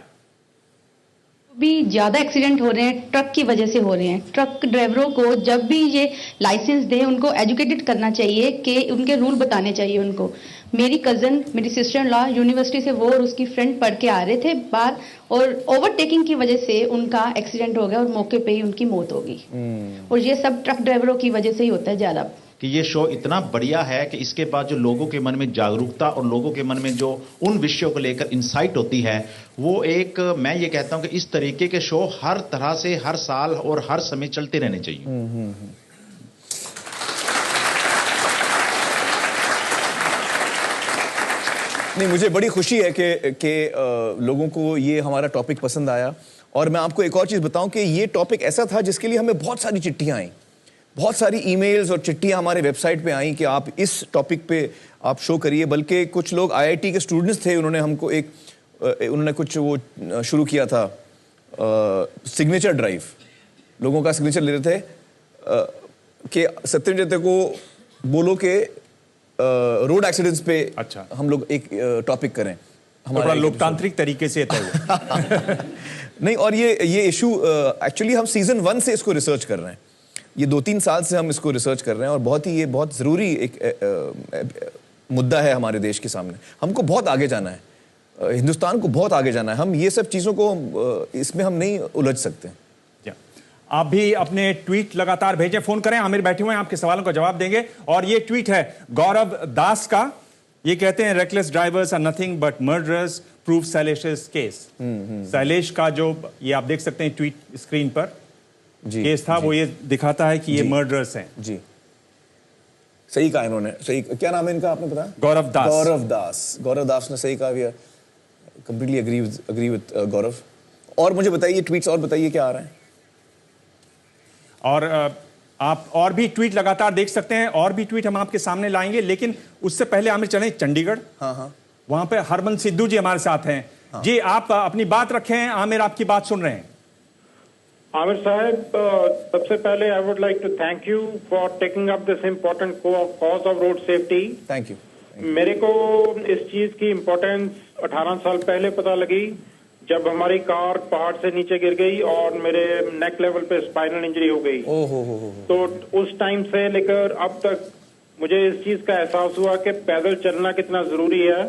भी ज्यादा एक्सीडेंट हो रहे हैं ट्रक की वजह से हो रहे हैं। ट्रक ड्राइवरों को जब भी ये लाइसेंस दें उनको एजुकेटेड करना चाहिए कि उनके रूल बताने चाहिए उनको। मेरी कजन, मेरी सिस्टर इन लॉ यूनिवर्सिटी से वो और उसकी फ्रेंड पढ़ के आ रहे थे बाहर, और ओवरटेकिंग की वजह से उनका एक्सीडेंट हो गया और मौके पे ही उनकी मौत हो गई। और ये सब ट्रक ड्राइवरों की वजह से ही होता है ज्यादा। कि ये शो इतना बढ़िया है कि इसके बाद जो लोगों के मन में जागरूकता और लोगों के मन में जो उन विषयों को लेकर इंसाइट होती है, वो एक, मैं ये कहता हूं कि इस तरीके के शो हर तरह से हर साल और हर समय चलते रहने चाहिए। नहीं, मुझे बड़ी खुशी है कि लोगों को ये हमारा टॉपिक पसंद आया। और मैं आपको एक और चीज़ बताऊं कि ये टॉपिक ऐसा था जिसके लिए हमें बहुत सारी चिट्ठियां आई, बहुत सारी ईमेल्स और चिट्ठियां हमारे वेबसाइट पे आई कि आप इस टॉपिक पे आप शो करिए। बल्कि कुछ लोग आईआईटी के स्टूडेंट्स थे, उन्होंने हमको उन्होंने कुछ वो शुरू किया था, सिग्नेचर ड्राइव, लोगों का सिग्नेचर ले रहे थे कि सत्यम जयते को बोलो कि रोड एक्सीडेंट्स पे अच्छा हम लोग एक टॉपिक करें, हमारा लोकतांत्रिक तरीके से तय हुआ। नहीं, और ये इशू एक्चुअली हम सीजन 1 से इसको रिसर्च कर रहे हैं, ये 2-3 साल से हम इसको रिसर्च कर रहे हैं, और ये बहुत ज़रूरी एक मुद्दा है हमारे देश के सामने। हमको बहुत आगे जाना है, हिंदुस्तान को बहुत आगे जाना है। हम ये सब चीज़ों को इसमें हम नहीं उलझ सकते। आप भी अपने ट्वीट लगातार भेजें, फोन करें, आमिर बैठे हुए हैं, आपके सवालों का जवाब देंगे। और ये ट्वीट है गौरव दास का, ये कहते हैं reckless drivers are nothing but murderers, prove Shailesh's case. Shailesh का जो ये आप देख सकते हैं ट्वीट स्क्रीन पर केस था, वो ये दिखाता है कि ये मर्डरर्स हैं। जी, सही कहा इन्होंने, सही। क्या नाम है इनका, आपने बताया? गौरव दास। गौरव दास ने सही कहा, कंप्लीटली अग्री विद गौरव। और मुझे बताइए ट्वीट्स, और बताइए क्या आ रहा है। और आप और भी ट्वीट लगातार देख सकते हैं, और भी ट्वीट हम आपके सामने लाएंगे, लेकिन उससे पहले आमिर चलें चंडीगढ़। हाँ, वहां पे हरबंस सिद्धू जी हमारे साथ हैं। हाँ। जी, आप अपनी बात रखें, आमिर आपकी बात सुन रहे हैं। आमिर साहब, सबसे पहले I would like to thank you for taking up this important cause of road safety. Thank you. मेरे को इस चीज की इम्पोर्टेंस 18 साल पहले पता लगी, जब हमारी कार पहाड़ से नीचे गिर गई और मेरे नेक लेवल पे स्पाइनल इंजरी हो गई। तो उस टाइम से लेकर अब तक मुझे इस चीज का एहसास हुआ कि पैदल चलना कितना जरूरी है।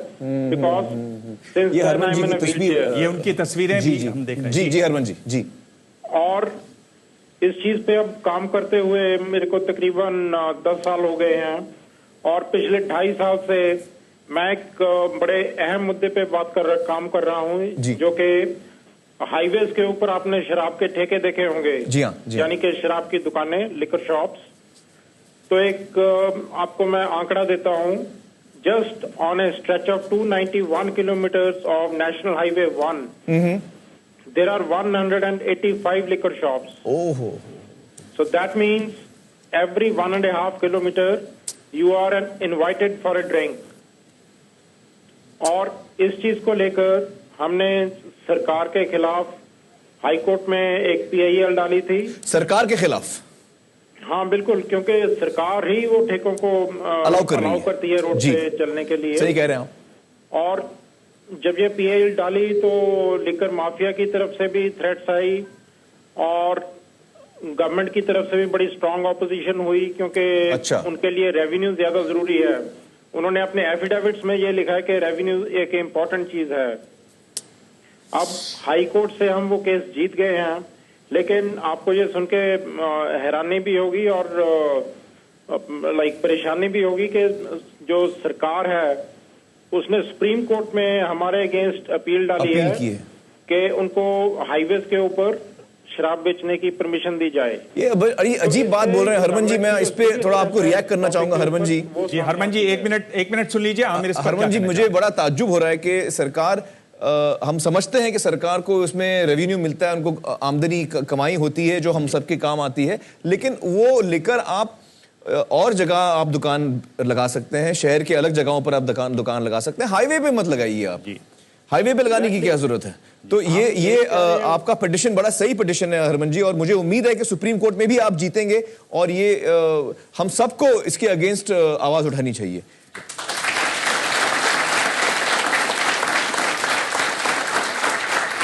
बिकॉज सिंस ये हरमन जी की तस्वीर, ये उनकी तस्वीरें भी हम देख रहे हैं। जी हरमन जी। और इस चीज पे अब काम करते हुए मेरे को तकरीबन 10 साल हो गए हैं, और पिछले 2.5 साल से मैं एक बड़े अहम मुद्दे पे काम कर रहा हूँ, जो कि हाईवेज के ऊपर आपने शराब के ठेके देखे होंगे। जी हाँ। यानी कि शराब की दुकानें, लिकर शॉप्स। तो एक आपको मैं आंकड़ा देता हूँ, just on A stretch of 291 kilometres of national highway 1, there are 185 liquor shops. So that means every 1.5 kilometer you are invited for a drink. और इस चीज को लेकर हमने सरकार के खिलाफ हाई कोर्ट में एक PIL डाली थी। सरकार के खिलाफ? हाँ बिल्कुल, क्योंकि सरकार ही वो ठेकों को अलाउ करती है रोड पे चलने के लिए। सही कह रहे हैं आप। और जब ये PIL डाली तो लिकर माफिया की तरफ से भी थ्रेट्स आई, और गवर्नमेंट की तरफ से भी बड़ी स्ट्रांग ऑपोजिशन हुई, क्योंकि उनके लिए रेवेन्यू ज्यादा जरूरी है। उन्होंने अपने एफिडेविट्स में ये लिखा है कि रेवेन्यू एक इम्पोर्टेंट चीज है। अब हाई कोर्ट से हम वो केस जीत गए हैं, लेकिन आपको ये सुन के हैरानी भी होगी और परेशानी भी होगी कि जो सरकार है उसने सुप्रीम कोर्ट में हमारे अगेंस्ट अपील डाली है कि उनको हाईवेज के ऊपर शराब बेचने की परमिशन दी जाए। ये अजीब बात बोल रहे हैं हरमन जी, मैं इस पे थोड़ा आपको रिएक्ट करना चाहूंगा। हरमन जी एक मिनट सुन लीजिए। हरमन जी, मुझे बड़ा ताज्जुब हो रहा है कि सरकार, हम समझते हैं कि सरकार को इसमें रेवेन्यू मिलता है, उनको आमदनी कमाई होती है जो हम सबके काम आती है, लेकिन वो लेकर आप और जगह आप दुकान लगा सकते हैं, शहर के अलग जगहों पर आप दुकान लगा सकते हैं, हाईवे पे मत लगाइए। आप हाईवे पे लगाने की क्या जरूरत है? तो ये आपका पिटिशन बड़ा सही पिटिशन है हरमन जी, और मुझे उम्मीद है कि सुप्रीम कोर्ट में भी आप जीतेंगे और ये हम सबको इसके अगेंस्ट आवाज उठानी चाहिए।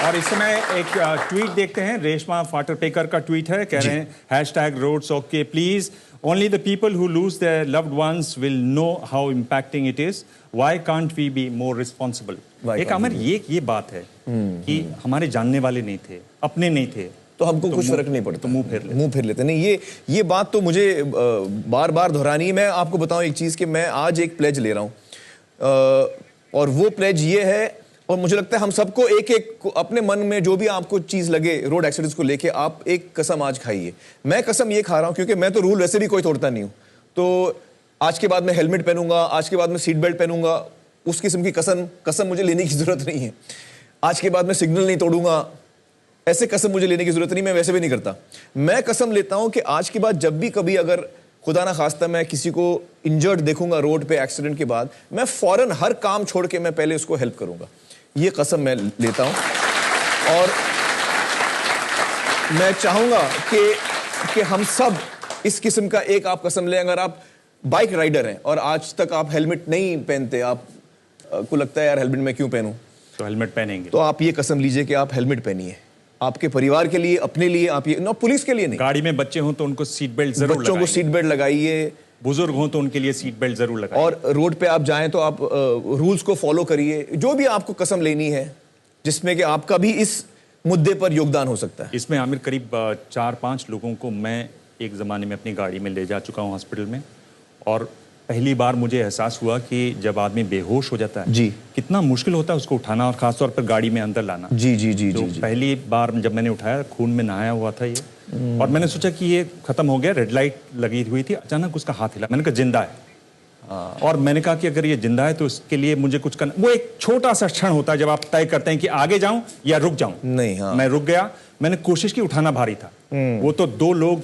और इस समय एक ट्वीट देखते हैं, रेशमा फाटरपेकर का ट्वीट है, कह रहे हैं #roads okay please, only the people who lose their loved ones will know how impacting it is, why can't we be more responsible? एक अमर ये बात है कि हमारे जानने वाले नहीं थे, अपने नहीं थे, तो हमको कुछ फर्क नहीं पड़ता, मुंह फिर लेते नहीं। ये बात तो मुझे बार बार दोहरानी है। मैं आपको बताऊं एक चीज कि मैं आज एक प्लेज ले रहा हूं, और वो प्लेज ये है, और मुझे लगता है हम सबको एक अपने मन में जो भी आपको चीज लगे रोड एक्सीडेंट्स को लेके, आप एक कसम आज खाइए। मैं कसम ये खा रहा हूं क्योंकि मैं तो रूल वैसे भी कोई तोड़ता नहीं हूं, तो आज के बाद मैं हेलमेट पहनूंगा, आज के बाद मैं सीट बेल्ट पहनूंगा, उस किस्म की कसम मुझे लेने की जरूरत नहीं है। आज के बाद मैं सिग्नल नहीं तोड़ूंगा, ऐसे कसम मुझे लेने की जरूरत नहीं, मैं वैसे भी नहीं करता। मैं कसम लेता हूं कि आज के बाद जब भी कभी अगर खुदा ना खास्ता मैं किसी को इंजर्ड देखूंगा रोड पे एक्सीडेंट के बाद, मैं फौरन हर काम छोड़ के मैं पहले उसको हेल्प करूंगा। ये कसम मैं लेता हूं, और मैं चाहूंगा कि हम सब इस किस्म का एक आप कसम लें। अगर आप बाइक राइडर हैं और आज तक आप हेलमेट नहीं पहनते, आपको लगता है यार हेलमेट मैं क्यों पहनूं, तो हेलमेट पहनेंगे, तो आप ये कसम लीजिए कि आप हेलमेट पहनिए, आपके परिवार के लिए, अपने लिए। आप ये ना, पुलिस के लिए नहीं। गाड़ी में बच्चे हों तो उनको सीट बेल्ट जरूर लगाइए, बच्चों को सीट बेल्ट लगाइए, बुजुर्ग हों तो उनके लिए सीट बेल्ट जरूर लगाइए, और रोड पे आप जाएं तो आप रूल्स को फॉलो करिए। जो भी आपको कसम लेनी है जिसमें कि आपका भी इस मुद्दे पर योगदान हो सकता है। इसमें आमिर करीब 4-5 लोगों को मैं एक ज़माने में अपनी गाड़ी में ले जा चुका हूँ हॉस्पिटल में, और पहली बार मुझे एहसास हुआ कि जब आदमी बेहोश हो जाता है जी, कितना मुश्किल होता है उसको उठाना, और खासतौर पर गाड़ी में अंदर लाना। जी जी जी तो जी। पहली बार जब मैंने उठाया, खून में नहाया हुआ था ये, और मैंने सोचा कि ये खत्म हो गया, रेड लाइट लगी हुई थी, अचानक उसका हाथ हिला, मैंने कहा जिंदा है। और मैंने कहा कि अगर ये जिंदा है तो इसके लिए मुझे कुछ करना। वो एक छोटा सा क्षण होता है जब आप तय करते हैं कि आगे जाऊं या रुक जाऊं। नहीं, हाँ। मैं रुक गया, मैंने कोशिश की, उठाना भारी था। वो तो 2 लोग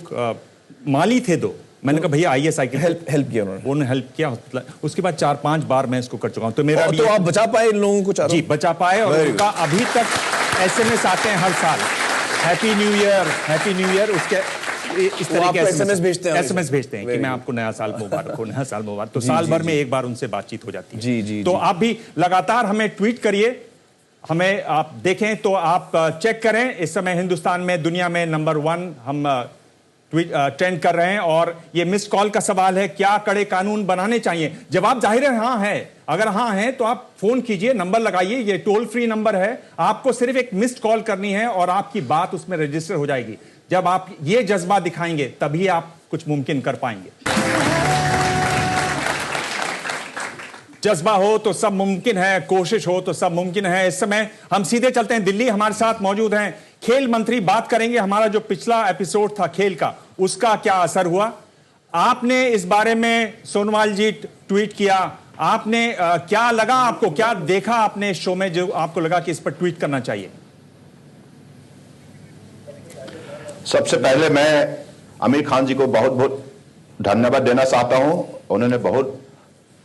माली थे, 2। मैंने कहा भैया आइए, साइकिल हेल्प किया उन्होंने हेल्प किया हॉस्पिटल। उसके बाद 4-5 बार मैं इसको कर चुका हूं। तो मेरा तो आप बचा पाए इन लोगों को? जी बचा पाए, और उनका अभी तक SMS आते हैं हर साल, हैप्पी न्यू ईयर, उसके इस तरह के SMS भेजते हैं कि मैं आपको नया साल मुबारक हो, नया साल मुबारक। तो साल भर में एक बार उनसे बातचीत हो जाती है। जी जी। तो आप भी लगातार हमें ट्वीट करिए, हमें आप देखें तो आप चेक करें। इस समय हिंदुस्तान में, दुनिया में नंबर 1 हम ट्रेंड कर रहे हैं, और ये मिस्ड कॉल का सवाल है, क्या कड़े कानून बनाने चाहिए? जवाब जाहिर है हाँ है। अगर हाँ है तो आप फोन कीजिए, नंबर लगाइए, ये टोल फ्री नंबर है, आपको सिर्फ एक मिस्ड कॉल करनी है और आपकी बात उसमें रजिस्टर हो जाएगी। जब आप ये जज्बा दिखाएंगे तभी आप कुछ मुमकिन कर पाएंगे। जज्बा हो तो सब मुमकिन है, कोशिश हो तो सब मुमकिन है। इस समय हम सीधे चलते हैं दिल्ली, हमारे साथ मौजूद हैं खेल मंत्री। बात करेंगे हमारा जो पिछला एपिसोड था खेल का, उसका क्या असर हुआ। आपने इस बारे में, सोनोवाल जी ट्वीट किया, आपने क्या लगा आपको, क्या देखा आपने इस शो में जो आपको लगा कि इस पर ट्वीट करना चाहिए? सबसे पहले मैं आमिर खान जी को बहुत बहुत धन्यवाद देना चाहता हूं। उन्होंने बहुत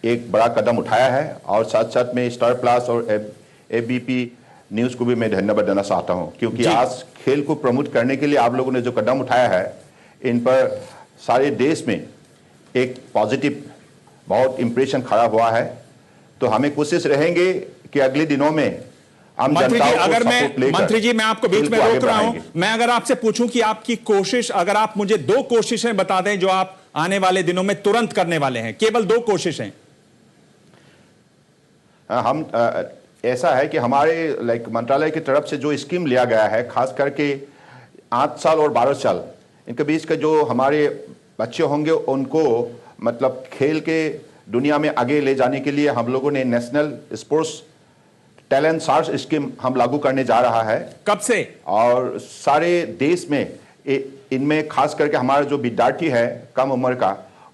एक बड़ा कदम उठाया है, और साथ साथ में स्टार प्लस और ABP न्यूज को भी मैं धन्यवाद देना चाहता हूं, क्योंकि आज खेल को प्रमोट करने के लिए आप लोगों ने जो कदम उठाया है, इन पर सारे देश में एक पॉजिटिव बहुत इंप्रेशन खड़ा हुआ है। तो हमें कोशिश रहेंगे कि अगले दिनों में मंत्री जी मैं आपको बीच में रोक रहा हूं। मैं अगर आपसे पूछूं कि आपकी कोशिश, अगर आप मुझे 2 कोशिशें बता दें जो आप आने वाले दिनों में तुरंत करने वाले हैं, केवल 2 कोशिशें। हम ऐसा है कि हमारे मंत्रालय की तरफ से जो स्कीम लिया गया है, खास करके 8 साल और 12 साल इनके बीच के जो हमारे बच्चे होंगे उनको मतलब खेल के दुनिया में आगे ले जाने के लिए हम लोगों ने national sports talent search scheme हम लागू करने जा रहा है। कब से? और सारे देश में इनमें खास करके हमारा जो विद्यार्थी है कम उम्र का,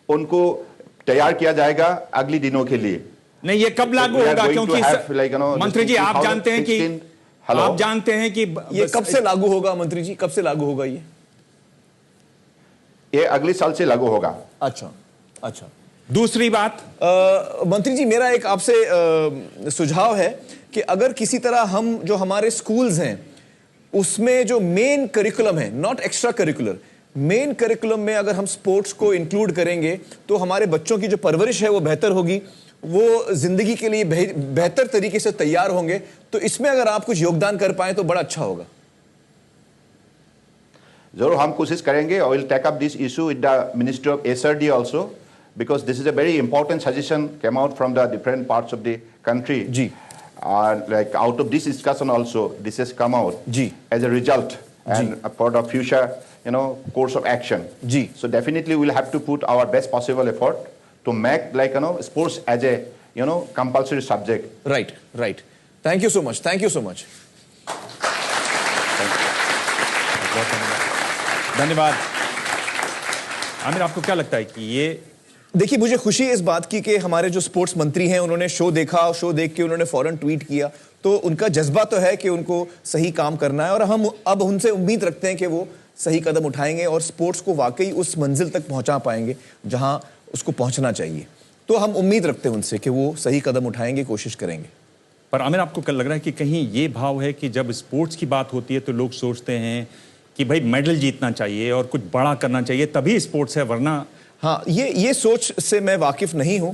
उनको तैयार किया जाएगा अगले दिनों के लिए। नहीं, ये कब लागू होगा? क्योंकि मंत्री जी आप जानते हैं कि ये कब से लागू होगा? मंत्री जी कब से लागू होगा? ये अगले साल से लागू होगा। अच्छा अच्छा। दूसरी बात मंत्री जी, मेरा एक आपसे सुझाव है कि अगर किसी तरह हम जो हमारे स्कूल्स हैं उसमें जो मेन करिकुलम है, not extra curricular, main curriculum में अगर हम स्पोर्ट्स को इंक्लूड करेंगे तो हमारे बच्चों की जो परवरिश है वो बेहतर होगी, वो जिंदगी के लिए बेहतर तरीके से तैयार होंगे। तो इसमें अगर आप कुछ योगदान कर पाए तो बड़ा अच्छा होगा। जरूर हम कोशिश करेंगे। I will take up this issue with the ministry of SRD also, because this is a very important suggestion came out from the different parts of the country जी। Like out of this discussion also, this has come out as a result and for the future, course of action. So definitely we'll have to put our best possible effort to make sports as a compulsory subject. Right. Thank you so much. धन्यवाद। आमिर, आपको क्या लगता है कि ये देखिए, मुझे खुशी है इस बात की कि हमारे जो स्पोर्ट्स मंत्री हैं उन्होंने शो देखा और शो देख के उन्होंने फौरन ट्वीट किया, तो उनका जज्बा तो है कि उनको सही काम करना है और हम अब उनसे उम्मीद रखते हैं कि वो सही कदम उठाएंगे और स्पोर्ट्स को वाकई उस मंजिल तक पहुंचा पाएंगे जहां उसको पहुंचना चाहिए। तो हम उम्मीद रखते हैं उनसे कि वो सही कदम उठाएंगे, कोशिश करेंगे। पर आमिर, आपको क्या लग रहा है कि कहीं ये भाव है कि जब स्पोर्ट्स की बात होती है तो लोग सोचते हैं कि भाई मेडल जीतना चाहिए और कुछ बड़ा करना चाहिए तभी स्पोर्ट्स है, वरना हाँ, ये सोच से मैं वाकिफ नहीं हूँ,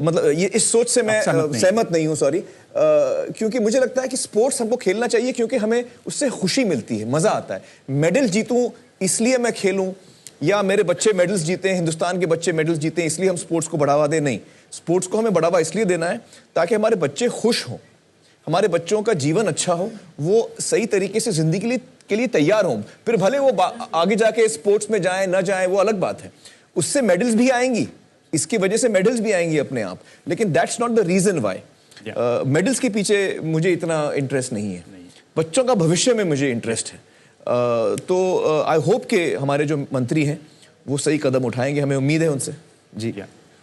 मतलब ये इस सोच से मैं सहमत नहीं हूँ, सॉरी, क्योंकि मुझे लगता है कि स्पोर्ट्स हमको खेलना चाहिए क्योंकि हमें उससे खुशी मिलती है, मज़ा आता है। मेडल जीतूं इसलिए मैं खेलूं या मेरे बच्चे मेडल्स जीते, हिंदुस्तान के बच्चे मेडल्स जीते इसलिए हम स्पोर्ट्स को बढ़ावा दें, नहीं। स्पोर्ट्स को हमें बढ़ावा इसलिए देना है ताकि हमारे बच्चे खुश हों, हमारे बच्चों का जीवन अच्छा हो, वो सही तरीके से जिंदगी के लिए तैयार हों। फिर भले वो आगे जाके स्पोर्ट्स में जाएं ना जाएं वो अलग बात है, उससे मेडल्स भी आएंगी, इसकी वजह से मेडल्स भी आएंगी अपने आप, लेकिन that's not the reason why medals के पीछे मुझे इतना इंटरेस्ट नहीं है। बच्चों का भविष्य में मुझे इंटरेस्ट है। तो आई होप कि हमारे जो मंत्री हैं वो सही कदम उठाएंगे, हमें उम्मीद है उनसे जी।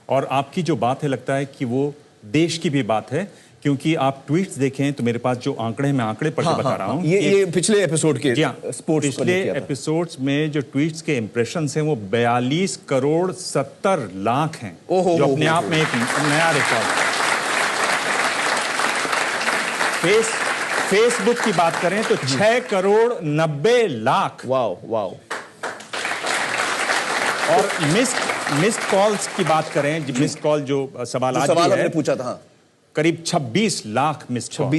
और आपकी जो बात है लगता है कि वो देश की भी बात है, क्योंकि आप ट्वीट्स देखें तो मेरे पास जो आंकड़े मैं आंकड़े पढ़ के बता रहा हूं, ये पिछले एपिसोड के स्पोर्ट्स पिछले एपिसोड्स में जो ट्वीट्स के इंप्रेशंस हैं वो 42 करोड़ 70 लाख हैं, जो अपने आप में एक नया रिकॉर्ड है। फेसबुक की बात करें तो 6 करोड़ 90 लाख। वाओ। और मिस्ड कॉल्स की बात करें, मिस्ड कॉल जो सवाल आपने पूछा था, करीब 26 लाख मिस्ड कॉल।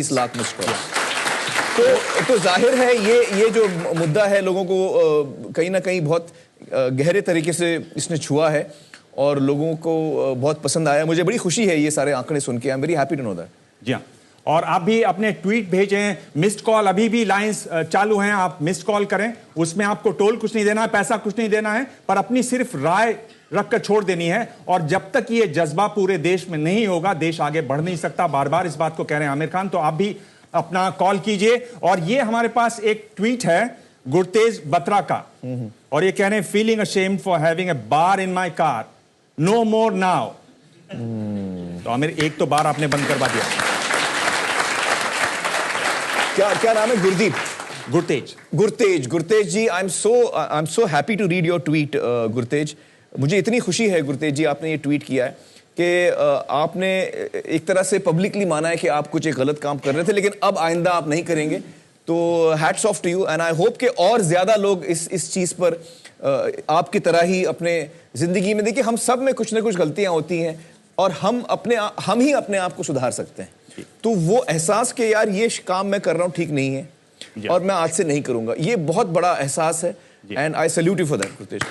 तो जाहिर है ये जो मुद्दा है लोगों को कहीं ना कहीं बहुत गहरे तरीके से इसने छुआ है और लोगों को बहुत पसंद आया। मुझे बड़ी खुशी है ये सारे आंकड़े सुन के। I am very happy to know that. जी हाँ, और आप भी अपने ट्वीट भेजें, मिस्ड कॉल अभी भी लाइंस चालू हैं, आप मिस्ड कॉल करें, उसमें आपको टोल कुछ नहीं देना है, पैसा कुछ नहीं देना है, पर अपनी सिर्फ राय रखकर छोड़ देनी है। और जब तक ये जज्बा पूरे देश में नहीं होगा, देश आगे बढ़ नहीं सकता। बार बार इस बात को कह रहे हैं आमिर खान, तो आप भी अपना कॉल कीजिए। और ये हमारे पास एक ट्वीट है गुरतेज बत्रा का, और ये कह रहे हैं, feeling ashamed for having a bar in my car, no more now. तो आमिर, एक तो बार आपने बंद करवा दिया। क्या नाम है? Gurdeep? Gurtej ji, I am so happy to read your tweet Gurtej. मुझे इतनी खुशी है गुरतेज जी, आपने ये ट्वीट किया है कि आपने एक तरह से पब्लिकली माना है कि आप कुछ एक गलत काम कर रहे थे, लेकिन अब आइंदा आप नहीं करेंगे। तो hats off to you, and I hope कि और ज्यादा लोग इस चीज पर आपकी तरह ही अपने जिंदगी में, देखिए हम सब में कुछ ना कुछ गलतियां होती हैं और हम ही अपने आप को सुधार सकते हैं। तो वो एहसास के यार ये काम मैं कर रहा हूं ठीक नहीं है और मैं आज से नहीं करूंगा, ये बहुत बड़ा एहसास है, and I salute you for that Gurtej.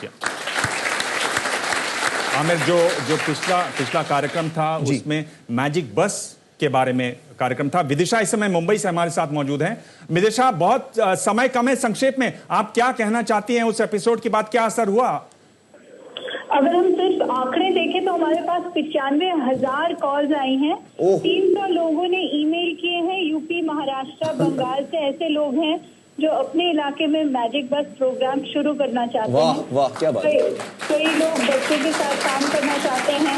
Aamir, जो पिछला कार्यक्रम था उसमें मैजिक बस के बारे में कार्यक्रम था। विदिशा इस समय मुंबई से हमारे साथ मौजूद हैं। विदिशा, बहुत समय कम है, संक्षेप में आप क्या कहना चाहती हैं? उस एपिसोड के बाद क्या असर हुआ? अगर हम सिर्फ आंकड़े देखें तो हमारे पास 95,000 कॉल्स आई हैं। 300 लोगों ने ईमेल किए हैं। यूपी, महाराष्ट्र, बंगाल से ऐसे लोग हैं जो अपने इलाके में मैजिक बस प्रोग्राम शुरू करना चाहते हैं। वाह वाह, क्या बात। कई लोग बच्चों के साथ काम करना चाहते हैं।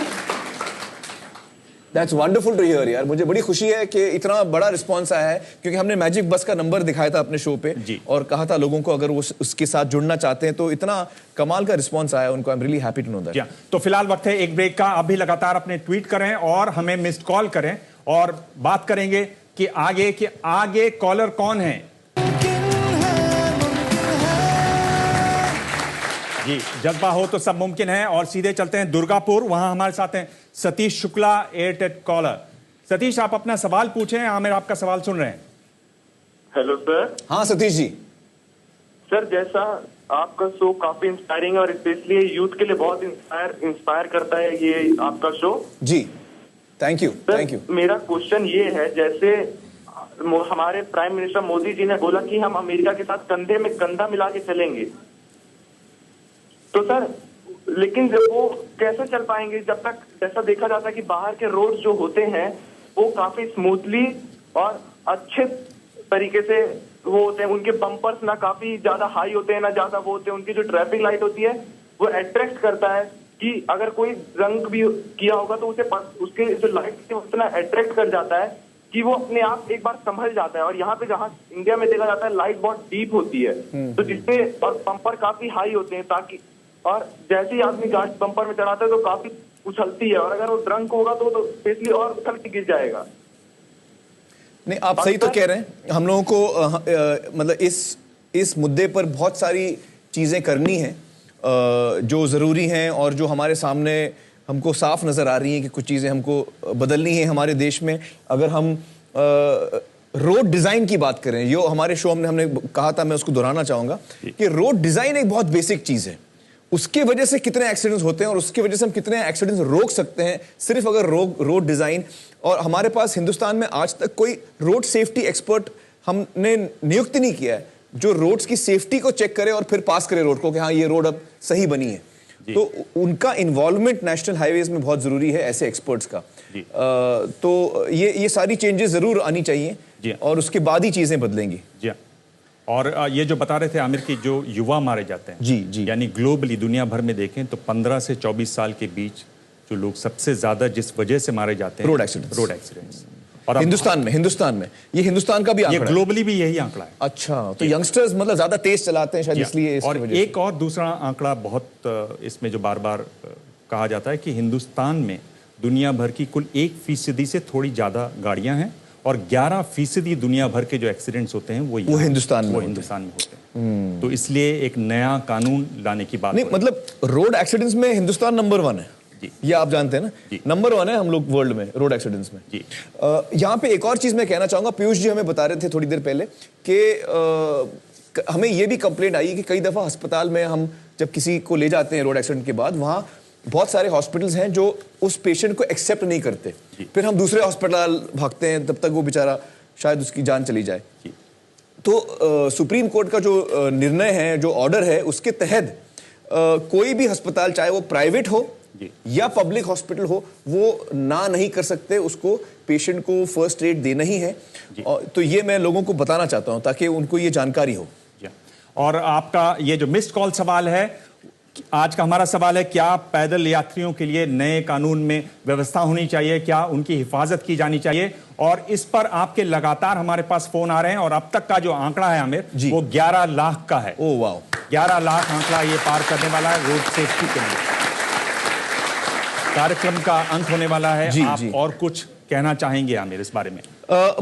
That's wonderful to hear यार। मुझे बड़ी खुशी है कि इतना बड़ा रिस्पांस आया है, क्योंकि हमने मैजिक बस का नंबर दिखाया था अपने शो पे और कहा था लोगों को अगर वो उसके साथ जुड़ना चाहते हैं तो इतना कमाल का रिस्पांस आया उनको। I am really happy to know that. तो फिलहाल वक्त है एक ब्रेक का। आप भी लगातार अपने ट्वीट करें और हमें मिस्ड कॉल करें और बात करेंगे कि आगे कॉलर कौन है। जी, जज्बा हो तो सब मुमकिन है। और सीधे चलते हैं दुर्गापुर, वहां हमारे साथ हैं सतीश शुक्ला, एयरटेल कॉलर। सतीश, आप अपना सवाल पूछें, आमिर आपका सवाल सुन रहे हैं। Hello sir. हाँ सतीश जी। सर, जैसा आपका शो काफी इंस्पायरिंग है और स्पेशली यूथ के लिए बहुत इंस्पायर करता है ये आपका शो। जी, थैंक यू थैंक यू। मेरा क्वेश्चन ये है, जैसे हमारे प्राइम मिनिस्टर मोदी जी ने बोला कि हम अमेरिका के साथ कंधे में कंधा मिला के चलेंगे, तो सर लेकिन जब वो कैसे चल पाएंगे जब तक जैसा देखा जाता है कि बाहर के रोड जो होते हैं वो काफी स्मूथली और अच्छे तरीके से वो होते हैं, उनके बम्पर्स ना काफी ज्यादा हाई होते हैं ना ज्यादा वो होते हैं, उनकी जो ट्रैफिक लाइट होती है वो अट्रैक्ट करता है कि अगर कोई रंग भी किया होगा तो उसके जो लाइट उतना अट्रैक्ट कर जाता है कि वो अपने आप एक बार संभल जाता है। और यहाँ पे जहाँ इंडिया में देखा जाता है लाइट बहुत डीप होती है, तो जिससे और बम्पर काफी हाई होते हैं, ताकि और जैसे ही आदमी गाड़ी बम्पर में चढ़ाता है तो काफी उछलती है, और अगर वो ड्रंक होगा तो स्पेशली और उछल के गिर जाएगा। नहीं, आप सही तो कह रहे हैं। हम लोगों को मतलब इस मुद्दे पर बहुत सारी चीजें करनी हैं जो जरूरी हैं और जो हमारे सामने हमको साफ नजर आ रही हैं कि कुछ चीजें हमको बदलनी है हमारे देश में। अगर हम रोड डिजाइन की बात करें, जो हमारे शो में हमने कहा था, मैं उसको दोहराना चाहूंगा कि रोड डिजाइन एक बहुत बेसिक चीज है। उसके वजह से कितने एक्सीडेंट्स होते हैं और उसकी वजह से हम कितने एक्सीडेंट्स रोक सकते हैं सिर्फ अगर रोड डिजाइन। और हमारे पास हिंदुस्तान में आज तक कोई रोड सेफ्टी एक्सपर्ट हमने नियुक्त नहीं किया है जो रोड्स की सेफ्टी को चेक करे और फिर पास करे रोड को कि हाँ ये रोड अब सही बनी है। तो उनका इन्वॉल्वमेंट नेशनल हाईवेज में बहुत जरूरी है, ऐसे एक्सपर्ट्स का। तो ये सारी चेंजेस जरूर आनी चाहिए और उसके बाद ही चीजें बदलेंगी। और ये जो बता रहे थे आमिर की, जो युवा मारे जाते हैं जी, यानी ग्लोबली दुनिया भर में देखें तो 15 से 24 साल के बीच जो लोग सबसे ज्यादा जिस वजह से मारे जाते हैं, रोड एक्सीडेंट्स। और हिंदुस्तान में ये हिंदुस्तान का भी आंकड़ा है, ग्लोबली भी यही आंकड़ा है। अच्छा, तो यंगस्टर्स मतलब ज्यादा तेज चलाते हैं शायद इसलिए। और एक और दूसरा आंकड़ा बहुत इसमें जो बार बार कहा जाता है कि हिंदुस्तान में दुनिया भर की कुल 1% से थोड़ी ज्यादा गाड़ियां हैं और 11% दुनिया भर के जो एक्सीडेंट्स होते हैं वो हिंदुस्तान में होते हैं। तो इसलिए एक नया कानून लाने की बात नहीं, मतलब रोड एक्सीडेंट्स में हिंदुस्तान नंबर 1 है, ये आप जानते हैं ना, नंबर 1 है हम लोग वर्ल्ड में रोड एक्सीडेंट्स में। यहाँ पे एक और चीज मैं कहना चाहूंगा, पीयूष जी हमें बता रहे थे थोड़ी देर पहले कि हमें ये भी कंप्लेंट आई कि कई दफा अस्पताल में हम जब किसी को ले जाते हैं रोड एक्सीडेंट के बाद, वहाँ बहुत सारे हॉस्पिटल्स हैं जो उस पेशेंट को एक्सेप्ट नहीं करते, फिर हम दूसरे हॉस्पिटल भागते हैं, तब तक वो बेचारा शायद उसकी जान चली जाए। तो सुप्रीम कोर्ट का जो निर्णय है, जो ऑर्डर है, उसके तहत कोई भी अस्पताल चाहे वो प्राइवेट हो या पब्लिक हॉस्पिटल हो, वो ना नहीं कर सकते, उसको पेशेंट को फर्स्ट एड देना ही है। तो ये मैं लोगों को बताना चाहता हूं ताकि उनको ये जानकारी हो। और आपका ये जो मिस्ड कॉल सवाल है, आज का हमारा सवाल है, क्या पैदल यात्रियों के लिए नए कानून में व्यवस्था होनी चाहिए, क्या उनकी हिफाजत की जानी चाहिए? और इस पर आपके लगातार हमारे पास फोन आ रहे हैं और अब तक का जो आंकड़ा है आमिर, वो 11 लाख का है। ओह वाह, 11 लाख आंकड़ा ये पार करने वाला है रोड सेफ्टी के लिए। कार्यक्रम का अंत होने वाला है, आप और कुछ कहना चाहेंगे आमिर इस बारे में?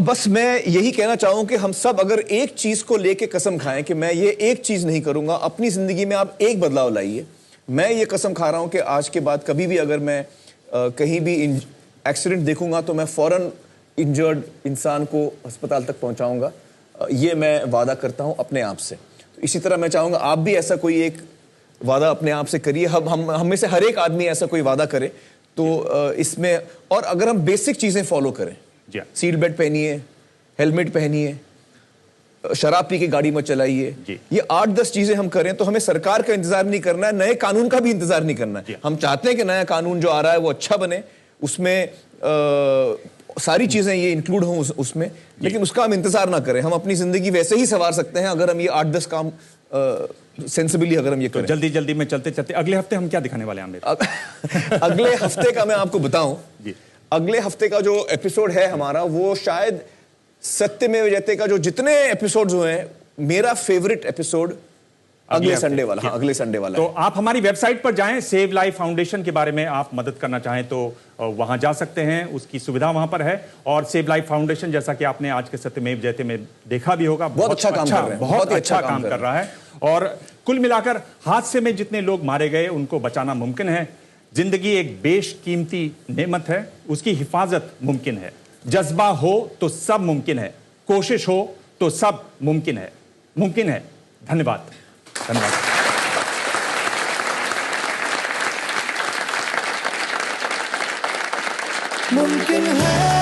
बस मैं यही कहना चाहूँ कि हम सब अगर एक चीज को लेके कसम खाएं कि मैं ये एक चीज नहीं करूंगा, अपनी जिंदगी में आप एक बदलाव लाइए। मैं ये कसम खा रहा हूं कि आज के बाद कभी भी अगर मैं कहीं भी एक्सीडेंट देखूंगा तो मैं फौरन इंजर्ड इंसान को अस्पताल तक पहुंचाऊंगा। ये मैं वादा करता हूं अपने आप से। तो इसी तरह मैं चाहूंगा आप भी ऐसा कोई एक वादा अपने आप से करिए। हम में से हर एक आदमी ऐसा कोई वादा करे तो इसमें, और अगर हम बेसिक चीजें फॉलो करें, सीट बेल्ट पहनिए, हेलमेट पहनिए, शराब पी के गाड़ी मत चलाइए, ये 8-10 चीजें हम करें तो हमें सरकार का इंतजार नहीं करना है, नए कानून का भी इंतजार नहीं करना है। हम चाहते हैं कि नया कानून जो आ रहा है वो अच्छा बने, उसमें सारी चीजें ये इंक्लूड हों उसमें, लेकिन उसका हम इंतजार ना करें। हम अपनी जिंदगी वैसे ही संवार सकते हैं अगर हम ये 8-10 काम सेंसिबली अगर हम ये करें। जल्दी जल्दी में चलते चलते अगले हफ्ते हम क्या दिखाने वाले हैं? अगले हफ्ते का मैं आपको बताऊं, अगले हफ्ते का जो एपिसोड है हमारा, वो शायद सत्यमेव जयते का जो जितने एपिसोड्स हुए हैं, मेरा फेवरेट एपिसोड अगले संडे वाला। हाँ, अगले संडे वाला। तो आप हमारी वेबसाइट पर जाएं, सेव लाइफ फाउंडेशन के बारे में आप मदद करना चाहें तो वहां जा सकते हैं, उसकी सुविधा वहां पर है। और सेव लाइफ फाउंडेशन, जैसा कि आपने आज के सत्यमेव जयते में देखा भी होगा, बहुत अच्छा काम कर रहे हैं, बहुत अच्छा काम कर रहा है। और कुल मिलाकर हादसे में जितने लोग मारे गए उनको बचाना मुमकिन है। जिंदगी एक बेशकीमती नेमत है, उसकी हिफाजत मुमकिन है। जज्बा हो तो सब मुमकिन है, कोशिश हो तो सब मुमकिन है। मुमकिन है। धन्यवाद। धन्यवाद। मुमकिन है।